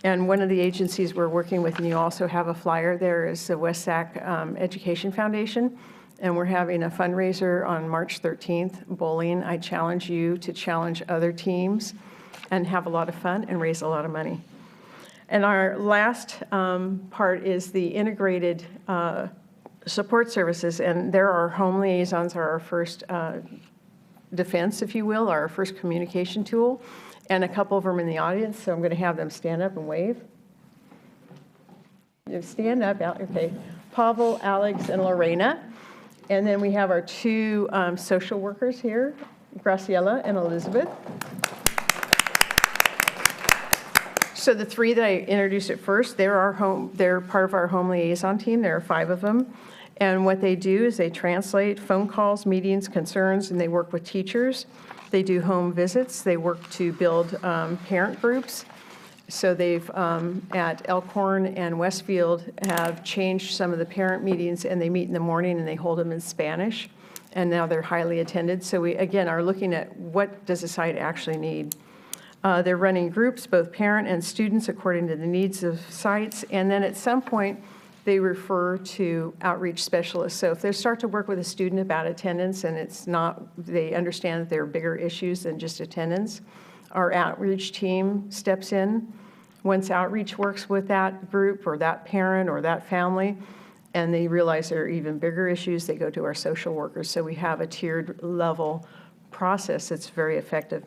And one of the agencies we're working with, and you also have a flyer there, is the West Sac Education Foundation. And we're having a fundraiser on March 13th, bowling. I challenge you to challenge other teams and have a lot of fun and raise a lot of money. And our last part is the integrated support services. And there are home liaisons are our first defense, if you will, our first communication tool. And a couple of them in the audience, so I'm going to have them stand up and wave. You stand up, okay. Pavel, Alex, and Lorena. And then we have our two social workers here, Graciela and Elizabeth. So the three that I introduced at first, they're part of our home liaison team. There are 5 of them. And what they do is they translate phone calls, meetings, concerns, and they work with teachers. They do home visits. They work to build parent groups. So they've, at Elkhorn and Westfield, have changed some of the parent meetings, and they meet in the morning and they hold them in Spanish. And now they're highly attended. So we, again, are looking at what does a site actually need. They're running groups, both parent and students, according to the needs of sites. And then at some point, they refer to outreach specialists. So if they start to work with a student about attendance and it's not, they understand that there are bigger issues than just attendance, our outreach team steps in. Once outreach works with that group or that parent or that family, and they realize there are even bigger issues, they go to our social workers. So we have a tiered level process that's very effective.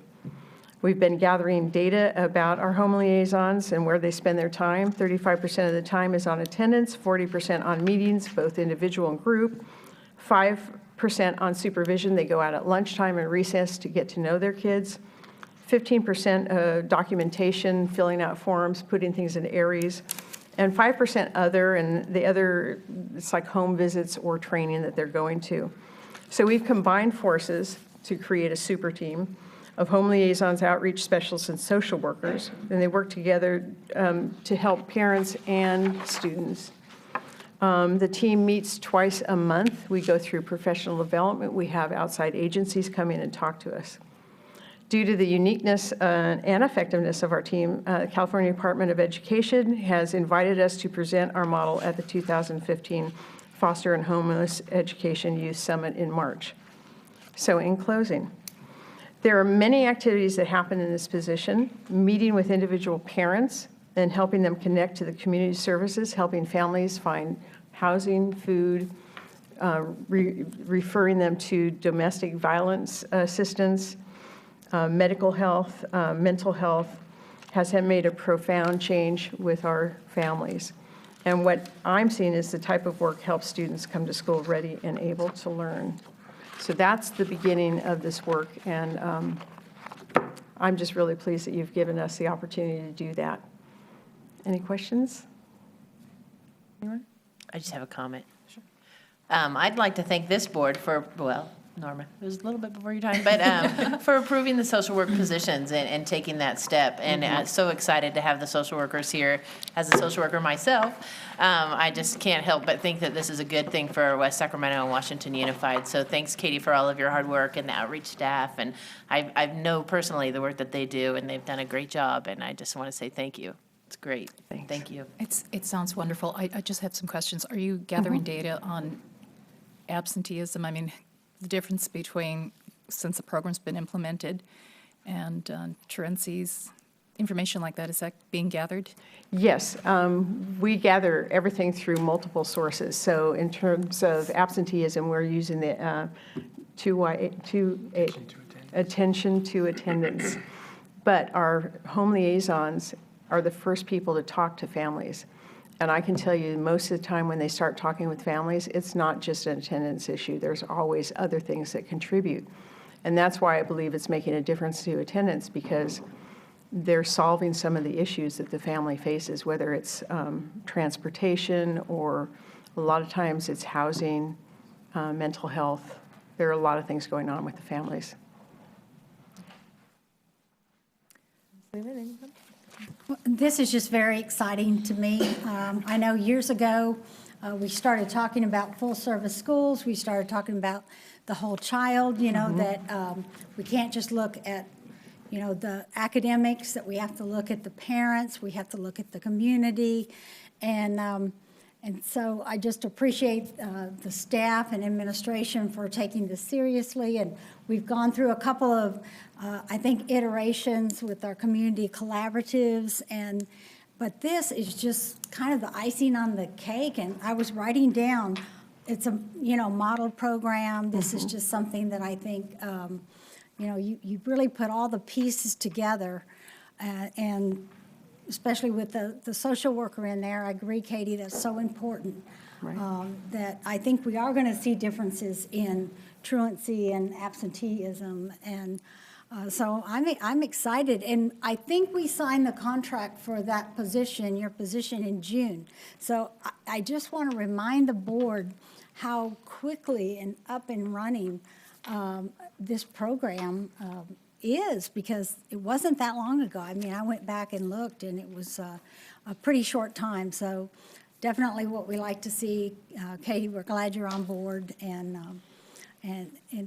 We've been gathering data about our home liaisons and where they spend their time. 35% of the time is on attendance, 40% on meetings, both individual and group, 5% on supervision. They go out at lunchtime and recess to get to know their kids. 15% documentation, filling out forms, putting things in areas, and 5% other, and the other, it's like home visits or training that they're going to. So we've combined forces to create a super team of home liaisons, outreach specialists, and social workers, and they work together to help parents and students. The team meets twice a month. We go through professional development. We have outside agencies come in and talk to us. Due to the uniqueness and effectiveness of our team, California Department of Education has invited us to present our model at the 2015 Foster and Homeless Education Youth Summit in March. So in closing, there are many activities that happen in this position, meeting with individual parents and helping them connect to the community services, helping families find housing, food, referring them to domestic violence assistance, medical health, mental health, has made a profound change with our families. And what I'm seeing is the type of work helps students come to school ready and able to learn. So that's the beginning of this work, and I'm just really pleased that you've given us the opportunity to do that. Any questions? Anyone? I just have a comment. Sure. I'd like to thank this board for, well, Norma, it was a little bit before your time, but for approving the social work positions and taking that step. And so excited to have the social workers here. As a social worker myself, I just can't help but think that this is a good thing for West Sacramento and Washington Unified. So thanks, Katie, for all of your hard work and the outreach staff. And I know personally the work that they do, and they've done a great job. And I just want to say thank you. It's great. Thanks. Thank you. It sounds wonderful. I just have some questions. Are you gathering data on absenteeism? I mean, the difference between, since the program's been implemented, and truancies, information like that, is that being gathered? Yes, we gather everything through multiple sources. So in terms of absenteeism, we're using the attention to attendance. But our home liaisons are the first people to talk to families. And I can tell you, most of the time when they start talking with families, it's not just an attendance issue. There's always other things that contribute. And that's why I believe it's making a difference to attendance, because they're solving some of the issues that the family faces, whether it's transportation, or a lot of times it's housing, mental health. There are a lot of things going on with the families. This is just very exciting to me. I know years ago, we started talking about full-service schools. We started talking about the whole child, that we can't just look at, the academics, that we have to look at the parents, we have to look at the community. And so I just appreciate the staff and administration for taking this seriously. And we've gone through a couple of, I think, iterations with our community collaboratives. But this is just kind of the icing on the cake. And I was writing down, it's a, model program. This is just something that I think, you really put all the pieces together. And especially with the social worker in there, I agree, Katie, that's so important. Right. That I think we are going to see differences in truancy and absenteeism. And so I'm excited. And I think we signed the contract for that position, your position, in June. So I just want to remind the board how quickly and up and running this program is, because it wasn't that long ago. I mean, I went back and looked, and it was a pretty short time. So definitely what we like to see. Katie, we're glad you're on board, and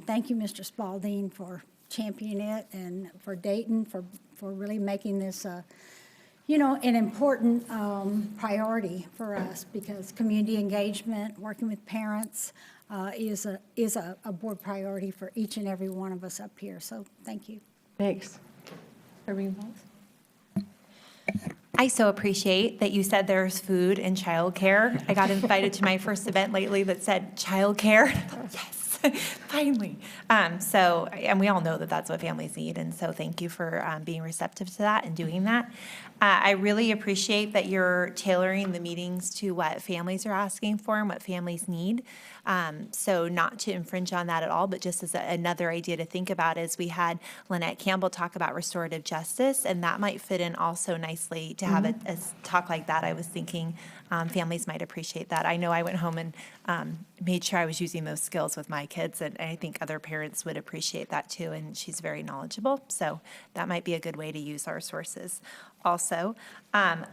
thank you, Mr. Spalding, for championing it, and for Dayton for really making this an important priority for us, because community engagement, working with parents, is a board priority for each and every one of us up here. So thank you. Thanks. I so appreciate that you said there's food and childcare. I got invited to my first event lately that said childcare. Yes, finally. And we all know that that's what families need, and so thank you for being receptive to that and doing that. I really appreciate that you're tailoring the meetings to what families are asking for and what families need. So not to infringe on that at all, but just as another idea to think about is we had Lynette Campbell talk about restorative justice, and that might fit in also nicely to have a talk like that. I was thinking families might appreciate that. I know I went home and made sure I was using those skills with my kids, and I think other parents would appreciate that too, and she's very knowledgeable. So that might be a good way to use our sources. Also,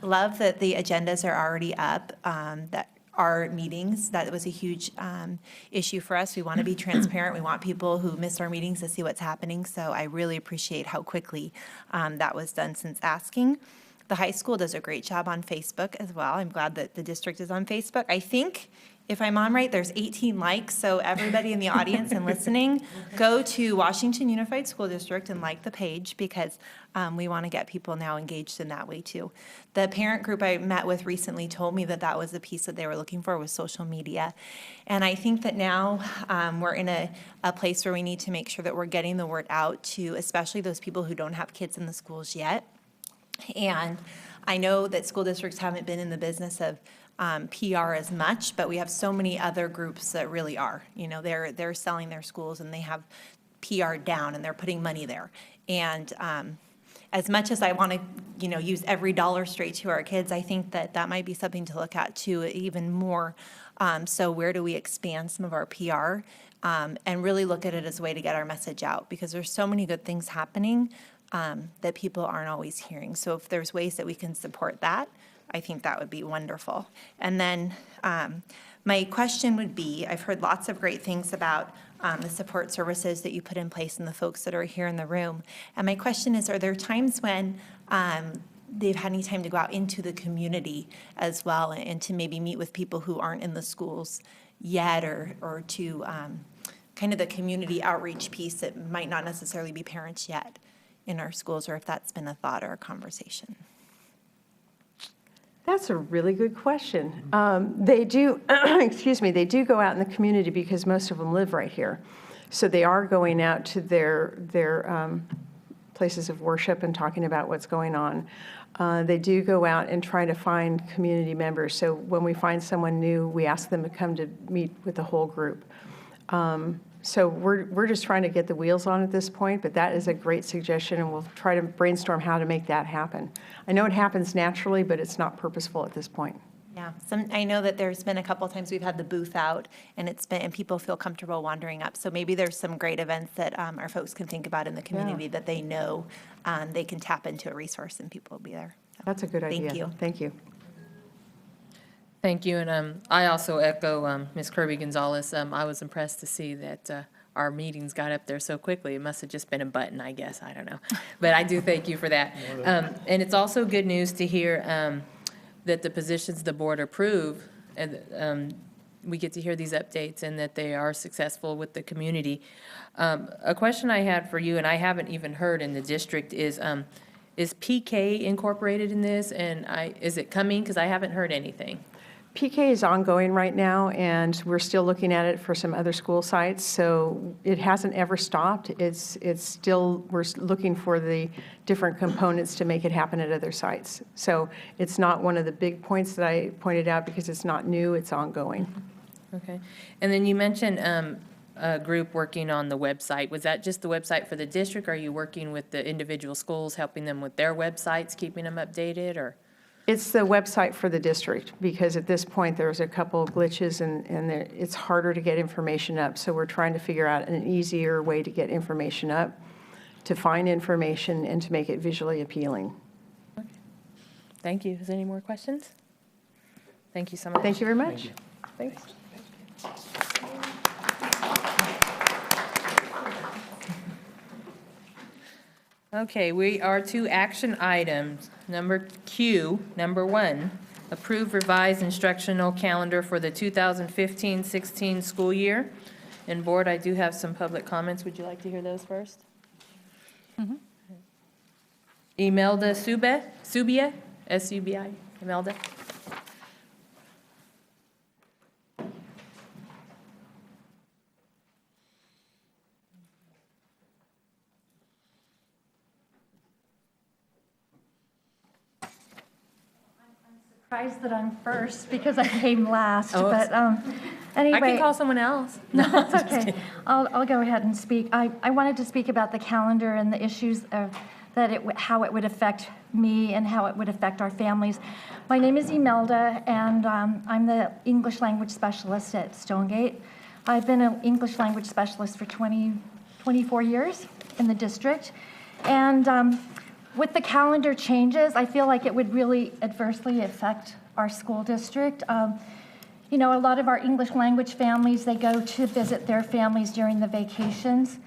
love that the agendas are already up, that our meetings, that was a huge issue for us. We want to be transparent. We want people who miss our meetings to see what's happening. So I really appreciate how quickly that was done since asking. The high school does a great job on Facebook as well. I'm glad that the district is on Facebook. I think, if I'm on right, there's 18 likes. So everybody in the audience and listening, go to Washington Unified School District and like the page, because we want to get people now engaged in that way too. The parent group I met with recently told me that that was the piece that they were looking for, was social media. And I think that now we're in a place where we need to make sure that we're getting the word out to especially those people who don't have kids in the schools yet. And I know that school districts haven't been in the business of PR as much, but we have so many other groups that really are. They're selling their schools, and they have PR down, and they're putting money there. And as much as I want to, use every dollar straight to our kids, I think that might be something to look at too, even more. So where do we expand some of our PR and really look at it as a way to get our message out? Because there's so many good things happening that people aren't always hearing. So if there's ways that we can support that, I think that would be wonderful. And then my question would be, I've heard lots of great things about the support services that you put in place and the folks that are here in the room. And my question is, are there times when they've had any time to go out into the community as well, and to maybe meet with people who aren't in the schools yet, or to kind of the community outreach piece that might not necessarily be parents yet in our schools, or if that's been a thought or a conversation? That's a really good question. They do, excuse me, they do go out in the community because most of them live right here. So they are going out to their places of worship and talking about what's going on. They do go out and try to find community members. So when we find someone new, we ask them to come to meet with the whole group. So we're just trying to get the wheels on at this point, but that is a great suggestion, and we'll try to brainstorm how to make that happen. I know it happens naturally, but it's not purposeful at this point. Yeah, I know that there's been a couple of times we've had the booth out, and people feel comfortable wandering up. So maybe there's some great events that our folks can think about in the community that they know they can tap into a resource and people will be there. That's a good idea. Thank you. Thank you. Thank you, and I also echo Ms. Kirby Gonzalez. I was impressed to see that our meetings got up there so quickly. It must have just been a button, I guess, I don't know. But I do thank you for that. And it's also good news to hear that the positions the board approve, and we get to hear these updates and that they are successful with the community. A question I had for you, and I haven't even heard in the district, is PK incorporated in this, and is it coming? Because I haven't heard anything. PK is ongoing right now, and we're still looking at it for some other school sites, so it hasn't ever stopped. It's still, we're looking for the different components to make it happen at other sites. So it's not one of the big points that I pointed out because it's not new, it's ongoing. Okay. And then you mentioned a group working on the website. Was that just the website for the district? Are you working with the individual schools, helping them with their websites, keeping them updated, or? It's the website for the district, because at this point, there's a couple of glitches and it's harder to get information up. So we're trying to figure out an easier way to get information up, to find information, and to make it visually appealing. Okay. Thank you. Is there any more questions? Thank you so much. Thank you very much. Thanks. Okay, we are to action items. Number one, approve revised instructional calendar for the 2015-16 school year. And board, I do have some public comments. Would you like to hear those first? Imelda Subia, S-U-B-I, Imelda. Surprised that I'm first because I came last, Oh, but anyway. I can call someone else. No, it's okay. I'll go ahead and speak. I wanted to speak about the calendar and the issues of how it would affect me and how it would affect our families. My name is Imelda, and I'm the English language specialist at Stonegate. I've been an English language specialist for 24 years in the district, and with the calendar changes, I feel like it would really adversely affect our school district. You know, a lot of our English language families, they go to visit their families during the vacations.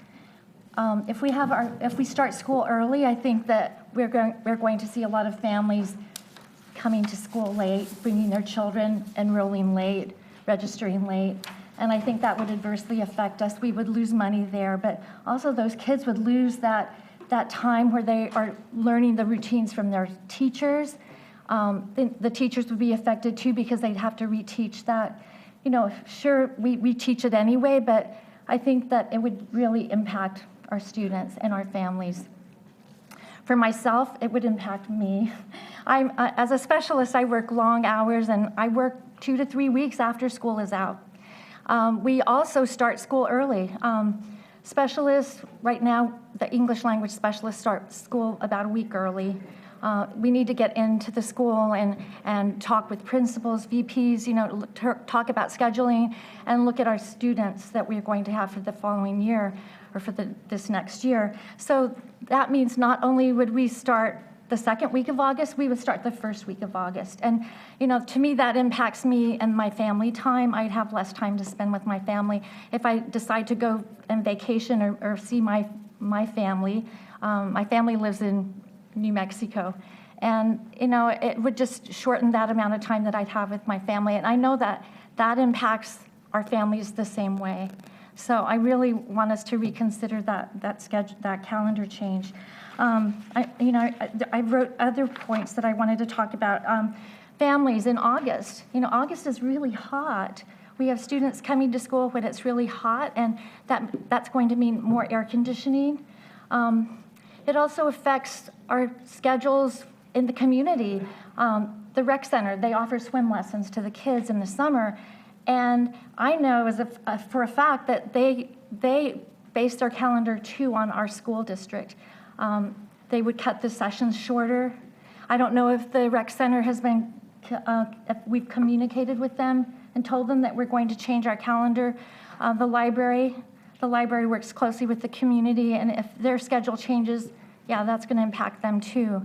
If we start school early, I think that we're going to see a lot of families coming to school late, bringing their children, enrolling late, registering late. And I think that would adversely affect us. We would lose money there, but also those kids would lose that time where they are learning the routines from their teachers. The teachers would be affected too because they'd have to reteach that. You know, sure, we teach it anyway, but I think that it would really impact our students and our families. For myself, it would impact me. As a specialist, I work long hours, and I work 2 to 3 weeks after school is out. We also start school early. Specialists, right now, the English language specialists start school about a week early. We need to get into the school and talk with principals, VPs, you know, talk about scheduling and look at our students that we're going to have for the following year or for this next year. So that means not only would we start the second week of August, we would start the first week of August. And, you know, to me, that impacts me and my family time. I'd have less time to spend with my family. If I decide to go on vacation or see my family lives in New Mexico. And, you know, it would just shorten that amount of time that I'd have with my family. And I know that that impacts our families the same way. So I really want us to reconsider that calendar change. I wrote other points that I wanted to talk about. Families in August. You know, August is really hot. We have students coming to school when it's really hot, and that's going to mean more air conditioning. It also affects our schedules in the community. The rec center, they offer swim lessons to the kids in the summer, and I know for a fact that they base their calendar too on our school district. They would cut the sessions shorter. I don't know if the rec center has been, if we've communicated with them and told them that we're going to change our calendar. The library works closely with the community, and if their schedule changes, yeah, that's going to impact them too.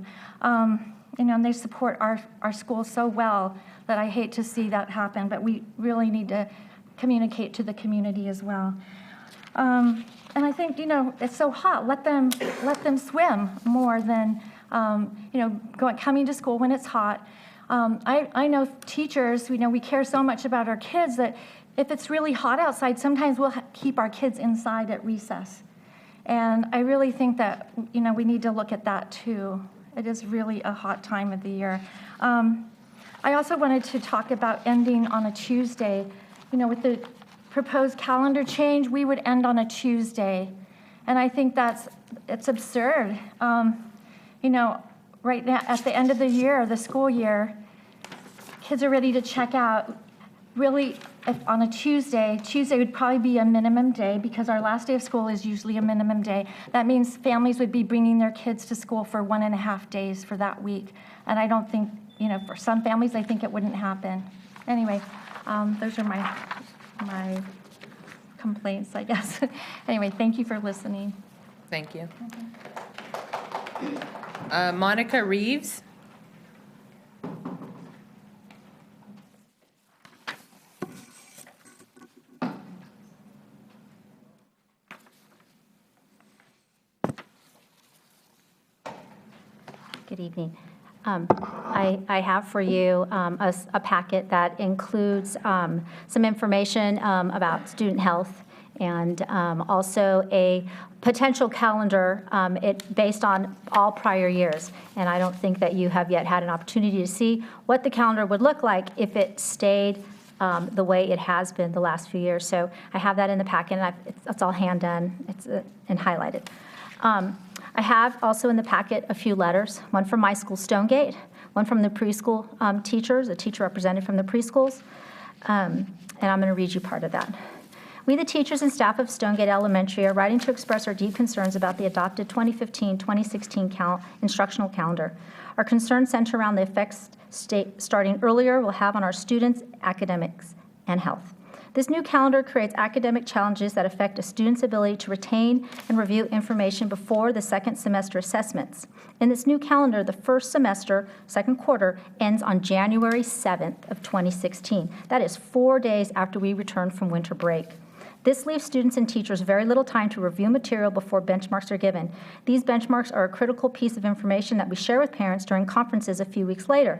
and they support our school so well that I hate to see that happen, but we really need to communicate to the community as well. And I think, it's so hot. Let them swim more than, coming to school when it's hot. I know teachers, we care so much about our kids that if it's really hot outside, sometimes we'll keep our kids inside at recess. And I really think that, we need to look at that too. It is really a hot time of the year. I also wanted to talk about ending on a Tuesday. With the proposed calendar change, we would end on a Tuesday. And I think it's absurd. Right now, at the end of the year, the school year, kids are ready to check out. Really, if on a Tuesday would probably be a minimum day because our last day of school is usually a minimum day. That means families would be bringing their kids to school for 1.5 days for that week. And I don't think, for some families, I think it wouldn't happen. Anyway, those are my complaints, I guess. Anyway, thank you for listening. Thank you. Monica Reeves. Good evening. I have for you a packet that includes some information about student health and also a potential calendar based on all prior years. And I don't think that you have yet had an opportunity to see what the calendar would look like if it stayed the way it has been the last few years. So I have that in the packet, and it's all hand done and highlighted. I have also in the packet a few letters, one from my school, Stonegate, one from the preschool teachers, a teacher represented from the preschools, and I'm going to read you part of that. We, the teachers and staff of Stonegate Elementary, are writing to express our deep concerns about the adopted 2015-2016 instructional calendar. Our concerns center around the effects starting earlier will have on our students' academics and health. This new calendar creates academic challenges that affect a student's ability to retain and review information before the second semester assessments. In this new calendar, the first semester, second quarter, ends on January 7th of 2016. That is 4 days after we return from winter break. This leaves students and teachers very little time to review material before benchmarks are given. These benchmarks are a critical piece of information that we share with parents during conferences a few weeks later.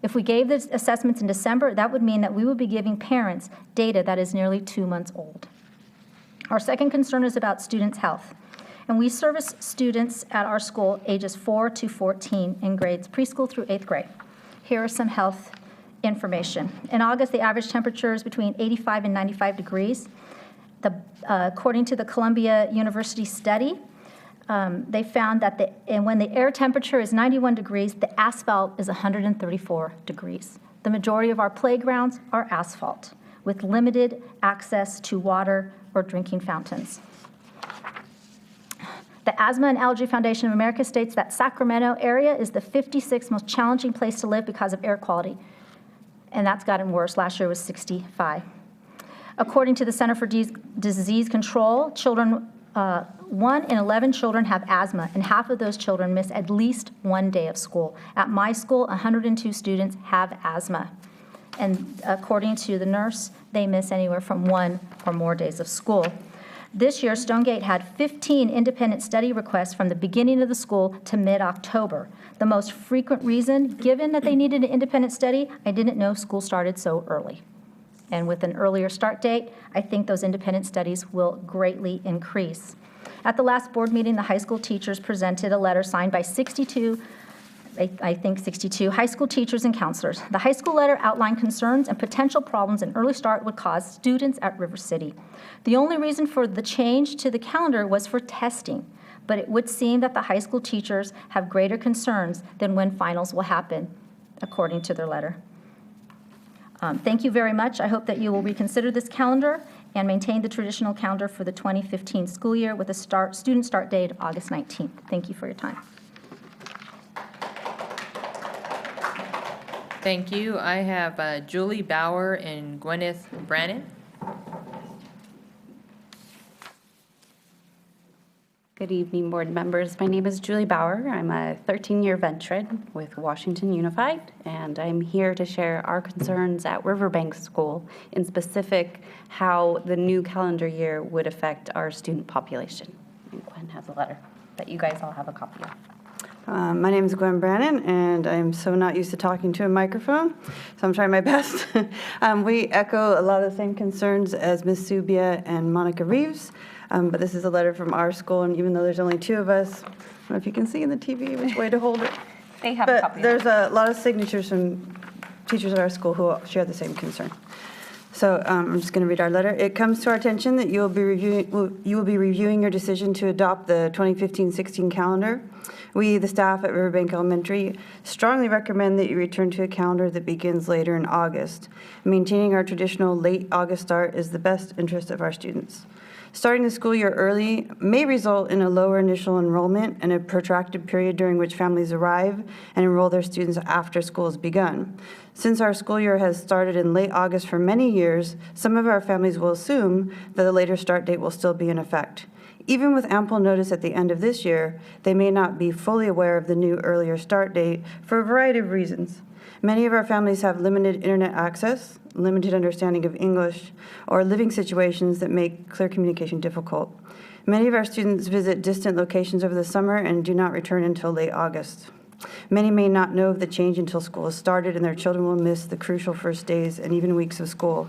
If we gave the assessments in December, that would mean that we would be giving parents data that is nearly 2 months old. Our second concern is about students' health. And we service students at our school ages 4 to 14 in grades preschool through 8th grade. Here are some health information. In August, the average temperature is between 85 and 95 degrees. According to the Columbia University study, they found that when the air temperature is 91 degrees, the asphalt is 134 degrees. The majority of our playgrounds are asphalt with limited access to water or drinking fountains. The Asthma and Allergy Foundation of America states that Sacramento area is the 56th most challenging place to live because of air quality. And that's gotten worse. Last year was 65. According to the Center for Disease Control, 1 in 11 children have asthma, and half of those children miss at least 1 day of school. At my school, 102 students have asthma. And according to the nurse, they miss anywhere from 1 or more days of school. This year, Stonegate had 15 independent study requests from the beginning of the school to mid-October. The most frequent reason, given that they needed an independent study, I didn't know school started so early. And with an earlier start date, I think those independent studies will greatly increase. At the last board meeting, the high school teachers presented a letter signed by 62 high school teachers and counselors. The high school letter outlined concerns and potential problems an early start would cause students at River City. The only reason for the change to the calendar was for testing, but it would seem that the high school teachers have greater concerns than when finals will happen, according to their letter. Thank you very much. I hope that you will reconsider this calendar and maintain the traditional calendar for the 2015 school year with a student start date of August 19th. Thank you for your time. Thank you. I have Julie Bauer and Gwyneth Brannon. Good evening, board members. My name is Julie Bauer. I'm a 13-year veteran with Washington Unified, and I'm here to share our concerns at Riverbank School, in specific, how the new calendar year would affect our student population. And Gwen has a letter that you guys all have a copy of. My name is Gwen Brannon, and I'm so not used to talking to a microphone, so I'm trying my best. We echo a lot of the same concerns as Ms. Subia and Monica Reeves, but this is a letter from our school, and even though there's only 2 of us, I don't know if you can see in the TV which way to hold it. They have a copy. But there's a lot of signatures from teachers at our school who share the same concern. So I'm just going to read our letter. It comes to our attention that you will be reviewing your decision to adopt the 2015-16 calendar. We, the staff at Riverbank Elementary, strongly recommend that you return to a calendar that begins later in August. Maintaining our traditional late August start is the best interest of our students. Starting the school year early may result in a lower initial enrollment and a protracted period during which families arrive and enroll their students after school has begun. Since our school year has started in late August for many years, some of our families will assume that the later start date will still be in effect. Even with ample notice at the end of this year, they may not be fully aware of the new earlier start date for a variety of reasons. Many of our families have limited internet access, limited understanding of English, or living situations that make clear communication difficult. Many of our students visit distant locations over the summer and do not return until late August. Many may not know of the change until school has started, and their children will miss the crucial first days and even weeks of school.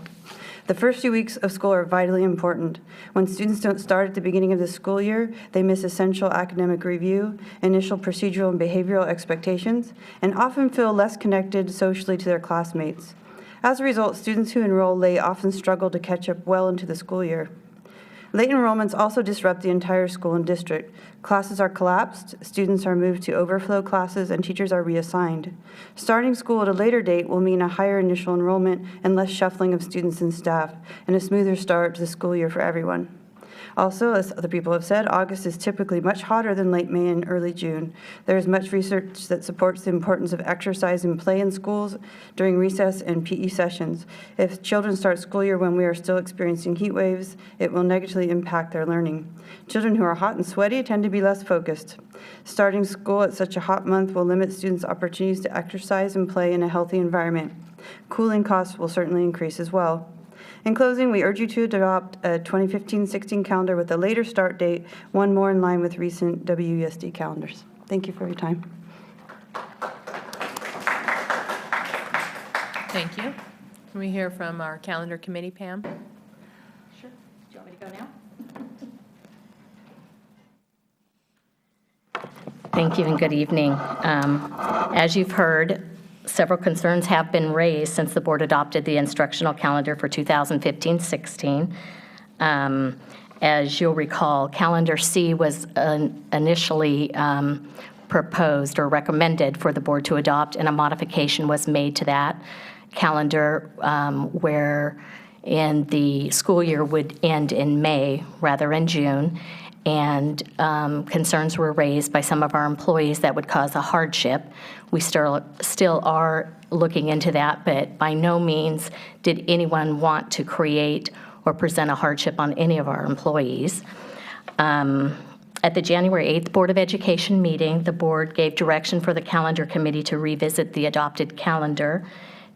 The first few weeks of school are vitally important. When students don't start at the beginning of the school year, they miss essential academic review, initial procedural and behavioral expectations, and often feel less connected socially to their classmates. As a result, students who enroll late often struggle to catch up well into the school year. Late enrollments also disrupt the entire school and district. Classes are collapsed, students are moved to overflow classes, and teachers are reassigned. Starting school at a later date will mean a higher initial enrollment and less shuffling of students and staff, and a smoother start to the school year for everyone. Also, as other people have said, August is typically much hotter than late May and early June. There is much research that supports the importance of exercise and play in schools during recess and PE sessions. If children start school year when we are still experiencing heat waves, it will negatively impact their learning. Children who are hot and sweaty tend to be less focused. Starting school at such a hot month will limit students' opportunities to exercise and play in a healthy environment. Cooling costs will certainly increase as well. In closing, we urge you to adopt a 2015-16 calendar with a later start date, one more in line with recent WUSD calendars. Thank you for your time. Thank you. Can we hear from our calendar committee, Pam? Sure. Do you want me to go now? Thank you and good evening. As you've heard, several concerns have been raised since the board adopted the instructional calendar for 2015-16. As you'll recall, Calendar C was initially proposed or recommended for the board to adopt, and a modification was made to that calendar where the school year would end in May rather than June. And concerns were raised by some of our employees that would cause a hardship. We still are looking into that, but by no means did anyone want to create or present a hardship on any of our employees. At the January 8th Board of Education meeting, the board gave direction for the calendar committee to revisit the adopted calendar,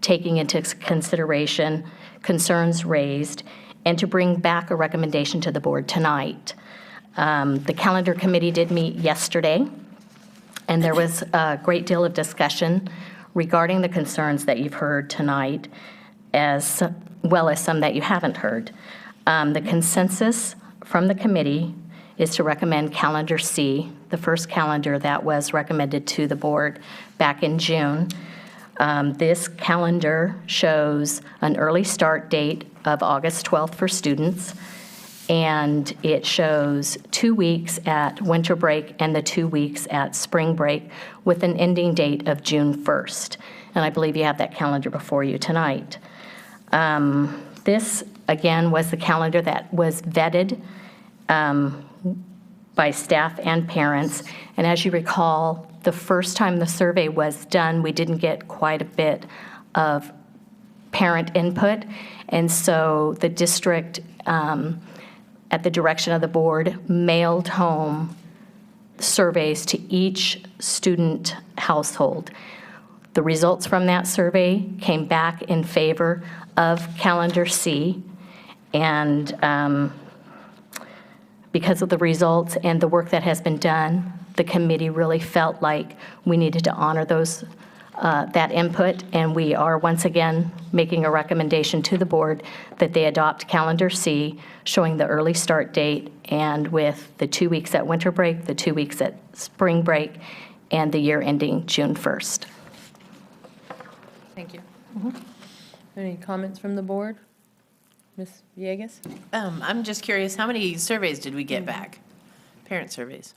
taking into consideration concerns raised, and to bring back a recommendation to the board tonight. The calendar committee did meet yesterday, and there was a great deal of discussion regarding the concerns that you've heard tonight, as well as some that you haven't heard. The consensus from the committee is to recommend Calendar C, the first calendar that was recommended to the board back in June. This calendar shows an early start date of August 12th for students, and it shows 2 weeks at winter break and the 2 weeks at spring break with an ending date of June 1st. And I believe you have that calendar before you tonight. This, again, was the calendar that was vetted by staff and parents. And as you recall, the first time the survey was done, we didn't get quite a bit of parent input. And so the district, at the direction of the board, mailed home surveys to each student household. The results from that survey came back in favor of calendar C, and because of the results and the work that has been done, the committee really felt like we needed to honor those, that input, and we are once again making a recommendation to the board that they adopt calendar C, showing the early start date, and with the 2 weeks at winter break, the 2 weeks at spring break, and the year ending June 1st. Thank you. Any comments from the board? Ms. Villegas? I'm just curious, how many surveys did we get back? Parent surveys?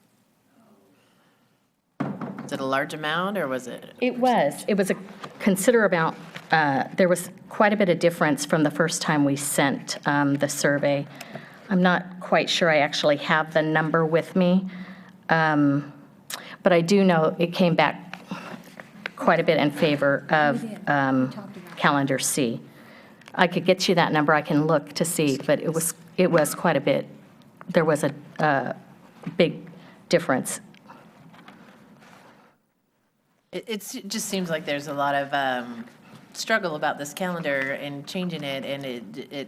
Was it a large amount, or was it? It was a considerable amount. There was quite a bit of difference from the first time we sent the survey. I'm not quite sure I actually have the number with me, but I do know it came back quite a bit in favor of calendar C. I could get you that number. I can look to see, but it was quite a bit. There was a big difference. It just seems like there's a lot of struggle about this calendar and changing it, and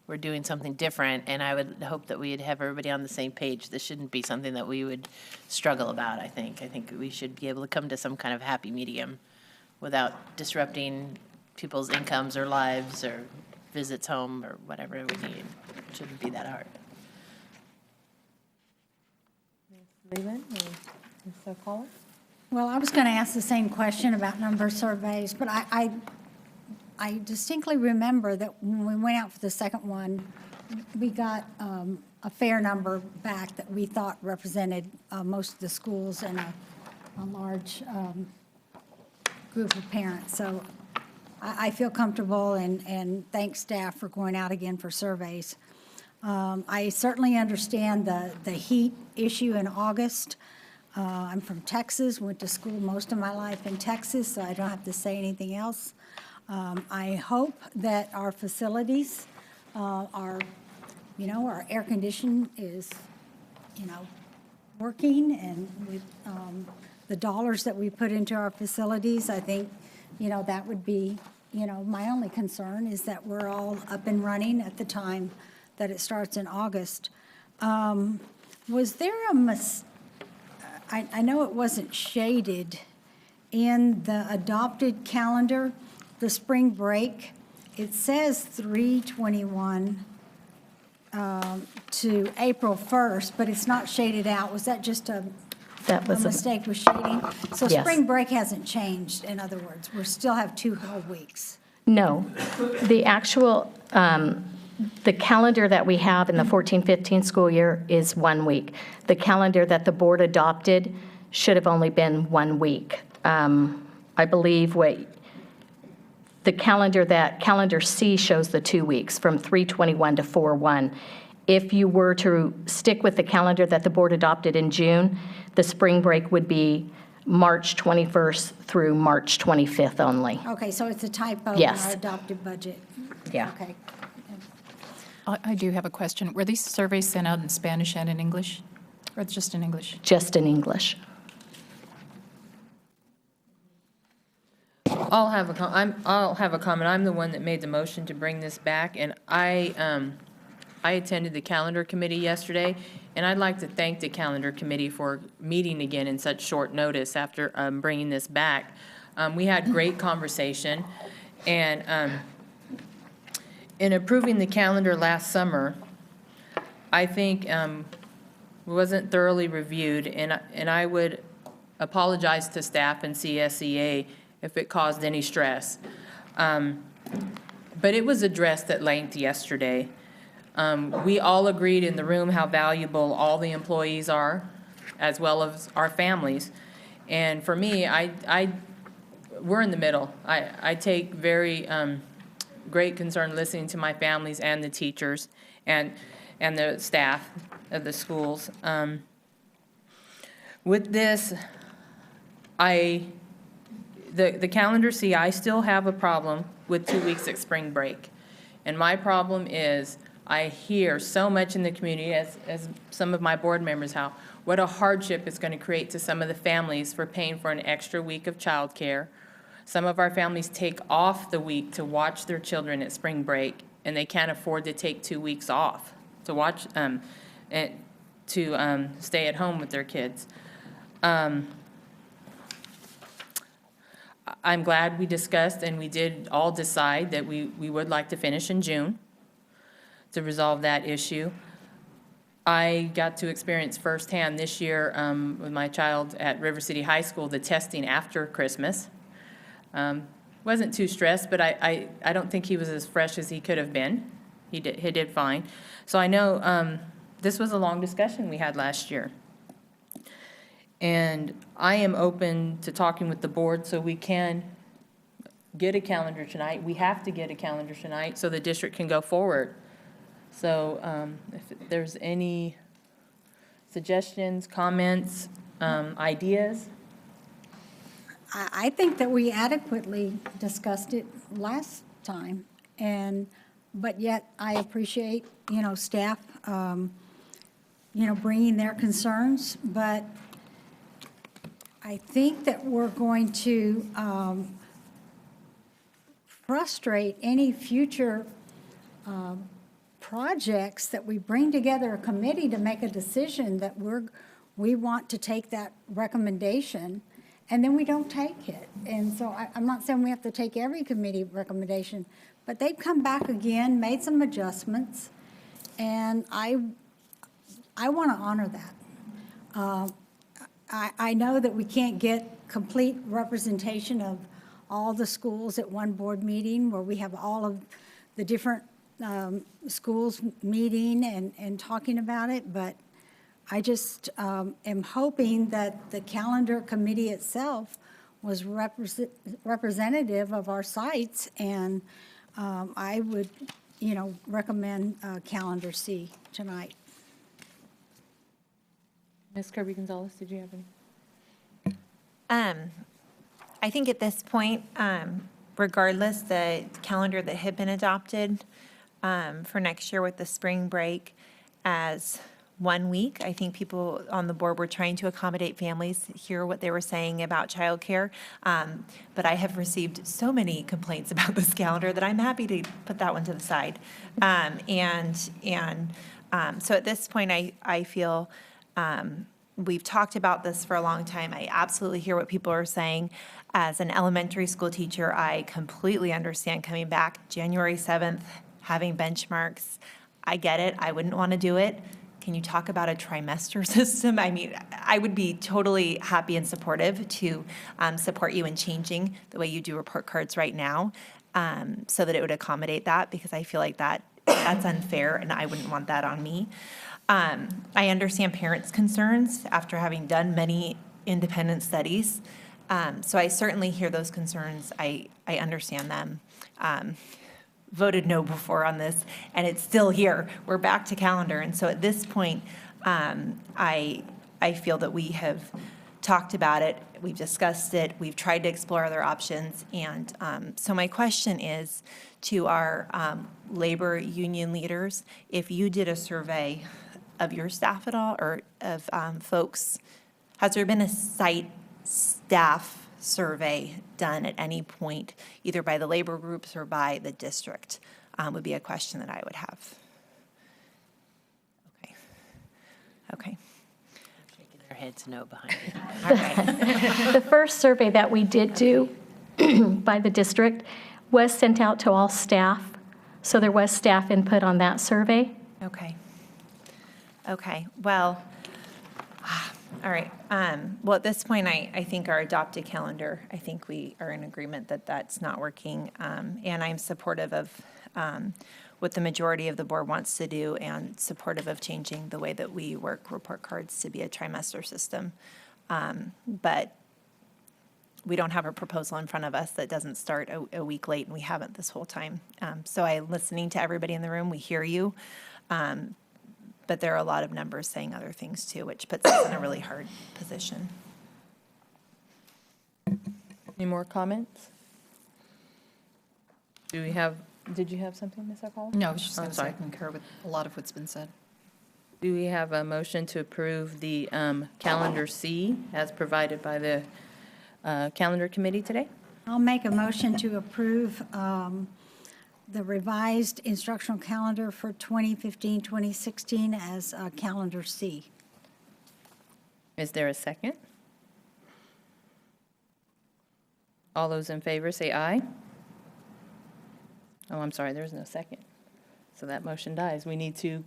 we're doing something different, and I would hope that we'd have everybody on the same page. This shouldn't be something that we would struggle about, I think. I think we should be able to come to some kind of happy medium without disrupting people's incomes or lives or visits home or whatever we need. It shouldn't be that hard. Ms. Leland or Ms. Sokolow? Well, I was going to ask the same question about number of surveys, but I distinctly remember that when we went out for the second one, we got a fair number back that we thought represented most of the schools and a large group of parents. So I feel comfortable and thank staff for going out again for surveys. I certainly understand the heat issue in August. I'm from Texas, went to school most of my life in Texas, so I don't have to say anything else. I hope that our facilities our air conditioning is, working, and with the dollars that we put into our facilities, I think, that would be, my only concern is that we're all up and running at the time that it starts in August. Was there a mistake? I know it wasn't shaded in the adopted calendar, the spring break. It says 3/21 to April 1st, but it's not shaded out. Was that just a mistake with shading? So Yes. spring break hasn't changed, in other words. We still have 2 whole weeks. No. The actual, the calendar that we have in the 14-15 school year is 1 week. The calendar that the board adopted should have only been 1 week. I believe the calendar C shows the 2 weeks from 3/21 to 4/1. If you were to stick with the calendar that the board adopted in June, the spring break would be March 21st through March 25th only. Okay, so it's a typo in Yes. our adopted budget. Yeah. Okay. I do have a question. Were these surveys sent out in Spanish and in English, or just in English? Just in English. I'll have a comment. I'm the one that made the motion to bring this back, and I attended the calendar committee yesterday, and I'd like to thank the calendar committee for meeting again in such short notice after bringing this back. We had great conversation, and in approving the calendar last summer, I think wasn't thoroughly reviewed, and I would apologize to staff and CSEA if it caused any stress. But it was addressed at length yesterday. We all agreed in the room how valuable all the employees are, as well as our families. And for me, we're in the middle. I take very great concern listening to my families and the teachers and the staff of the schools. With this, the calendar C, I still have a problem with 2 weeks at spring break. And my problem is I hear so much in the community, as some of my board members, what a hardship it's going to create to some of the families for paying for an extra week of childcare. Some of our families take off the week to watch their children at spring break, and they can't afford to take 2 weeks off to watch, stay at home with their kids. I'm glad we discussed, and we did all decide that we would like to finish in June to resolve that issue. I got to experience firsthand this year with my child at River City High School, the testing after Christmas. Wasn't too stressed, but I don't think he was as fresh as he could have been. He did fine. So I know this was a long discussion we had last year. And I am open to talking with the board so we can get a calendar tonight. We have to get a calendar tonight so the district can go forward. So if there's any suggestions, comments, ideas? I think that we adequately discussed it last time, but yet I appreciate, staff, bringing their concerns, but I think that we're going to frustrate any future projects that we bring together a committee to make a decision that we want to take that recommendation, and then we don't take it. And so I'm not saying we have to take every committee recommendation, but they've come back again, made some adjustments, and I want to honor that. I know that we can't get complete representation of all the schools at one board meeting where we have all of the different schools meeting and talking about it, but I just am hoping that the calendar committee itself was representative of our sites, and I would, recommend calendar C tonight. Ms. Kirby-Gonzalez, did you have any? I think at this point, regardless, the calendar that had been adopted for next year with the spring break as 1 week, I think people on the board were trying to accommodate families, hear what they were saying about childcare. But I have received so many complaints about this calendar that I'm happy to put that one to the side. So at this point, I feel we've talked about this for a long time. I absolutely hear what people are saying. As an elementary school teacher, I completely understand coming back January 7th, having benchmarks. I get it. I wouldn't want to do it. Can you talk about a trimester system? I mean, I would be totally happy and supportive to support you in changing the way you do report cards right now so that it would accommodate that, because I feel like that's unfair and I wouldn't want that on me. I understand parents' concerns after having done many independent studies. So I certainly hear those concerns. I understand them. Voted no before on this, and it's still here. We're back to calendar. And so at this point, I feel that we have talked about it. We've discussed it. We've tried to explore other options. And so my question is to our labor union leaders, if you did a survey of your staff at all, or of folks, has there been a site staff survey done at any point, either by the labor groups or by the district, would be a question that I would have. Okay. Shaking their heads no behind it. All right. The first survey that we did do by the district was sent out to all staff, so there was staff input on that survey. Okay, well, all right. Well, at this point, I think our adopted calendar, I think we are in agreement that that's not working. And I'm supportive of what the majority of the board wants to do, and supportive of changing the way that we work report cards to be a trimester system. But we don't have a proposal in front of us that doesn't start a week late, and we haven't this whole time. So I'm listening to everybody in the room. We hear you. But there are a lot of numbers saying other things too, which puts us in a really hard position. Any more comments? Do we have Did you have something, Ms. Alcala? No, I was just Oh, going to say I sorry. concur with a lot of what's been said. Do we have a motion to approve the calendar C as provided by the calendar committee today? I'll make a motion to approve the revised instructional calendar for 2015-2016 as calendar C. Is there a second? All those in favor say aye. Oh, I'm sorry, there's no second. So that motion dies. We need to